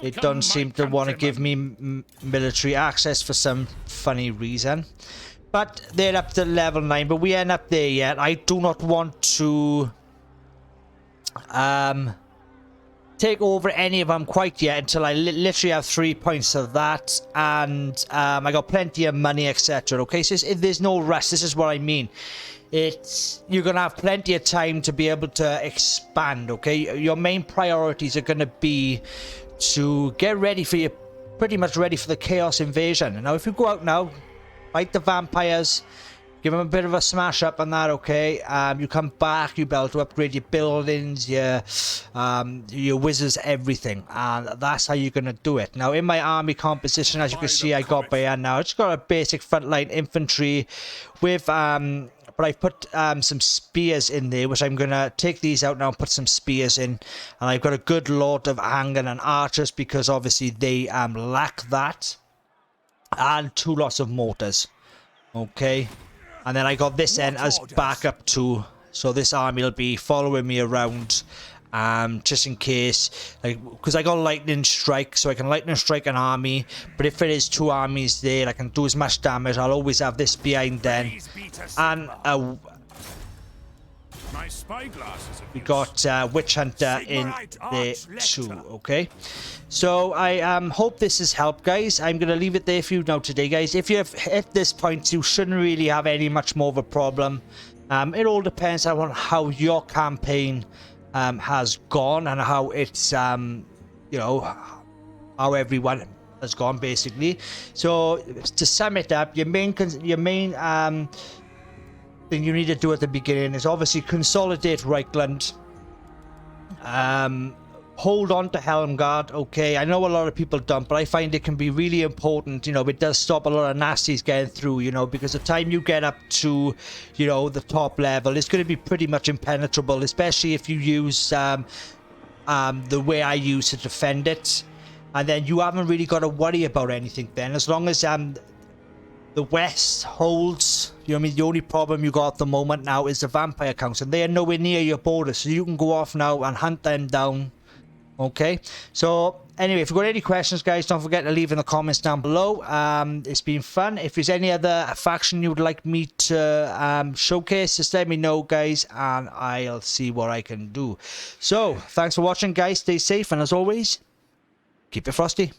They don't seem to want to give me military access for some funny reason. But they're up to level 9, but we ain't up there yet. I do not want to take over any of them quite yet until I literally have 3 points of that, and I got plenty of money, etc. Okay, so there's no rush. This is what I mean. You're gonna have plenty of time to be able to expand. Okay, your main priorities are gonna be to get ready for pretty much ready for the Chaos Invasion. Now, if you go out now, fight the vampires, give them a bit of a smash up on that, okay? You come back, you be able to upgrade your buildings, your wizards, everything. And that's how you're going to do it. Now, in my army composition, as you can see, I got by now. I just got a basic frontline infantry with... but I've put some spears in there, which I'm going to take these out now and put some spears in. And I've got a good lot of handgun and archers, because obviously they lack that. And 2 lots of mortars. Okay. And then I got this end as backup too, so this army will be following me around, just in case, because I got lightning strike, so I can lightning strike an army. But if it is 2 armies there, I can do as much damage. I'll always have this behind then, and My spyglass we got Witch Hunter in there too. Okay, so I hope this has helped, guys. I'm gonna leave it there for you now today, guys. If you have at this point, you shouldn't really have any much more of a problem. It all depends on how your campaign has gone and how it's you know, how everyone has gone basically. So to sum it up, your main thing you need to do at the beginning is obviously consolidate Reichland. hold on to Helmgard, okay? I know a lot of people don't, but I find it can be really important. You know, it does stop a lot of nasties getting through, you know, because the time you get up to, you know, the top level, it's going to be pretty much impenetrable, especially if you use the way I use to defend it. And then you haven't really got to worry about anything then, as long as the west holds. You know what I mean? The only problem you got at the moment now is the vampire counts, and they are nowhere near your borders, so you can go off now and hunt them down. Okay, so anyway, if you've got any questions, guys, don't forget to leave in the comments down below. It's been fun. If there's any other faction you would like me to showcase, just let me know, guys, and I'll see what I can do. So thanks for watching, guys. Stay safe, and as always, keep it frosty.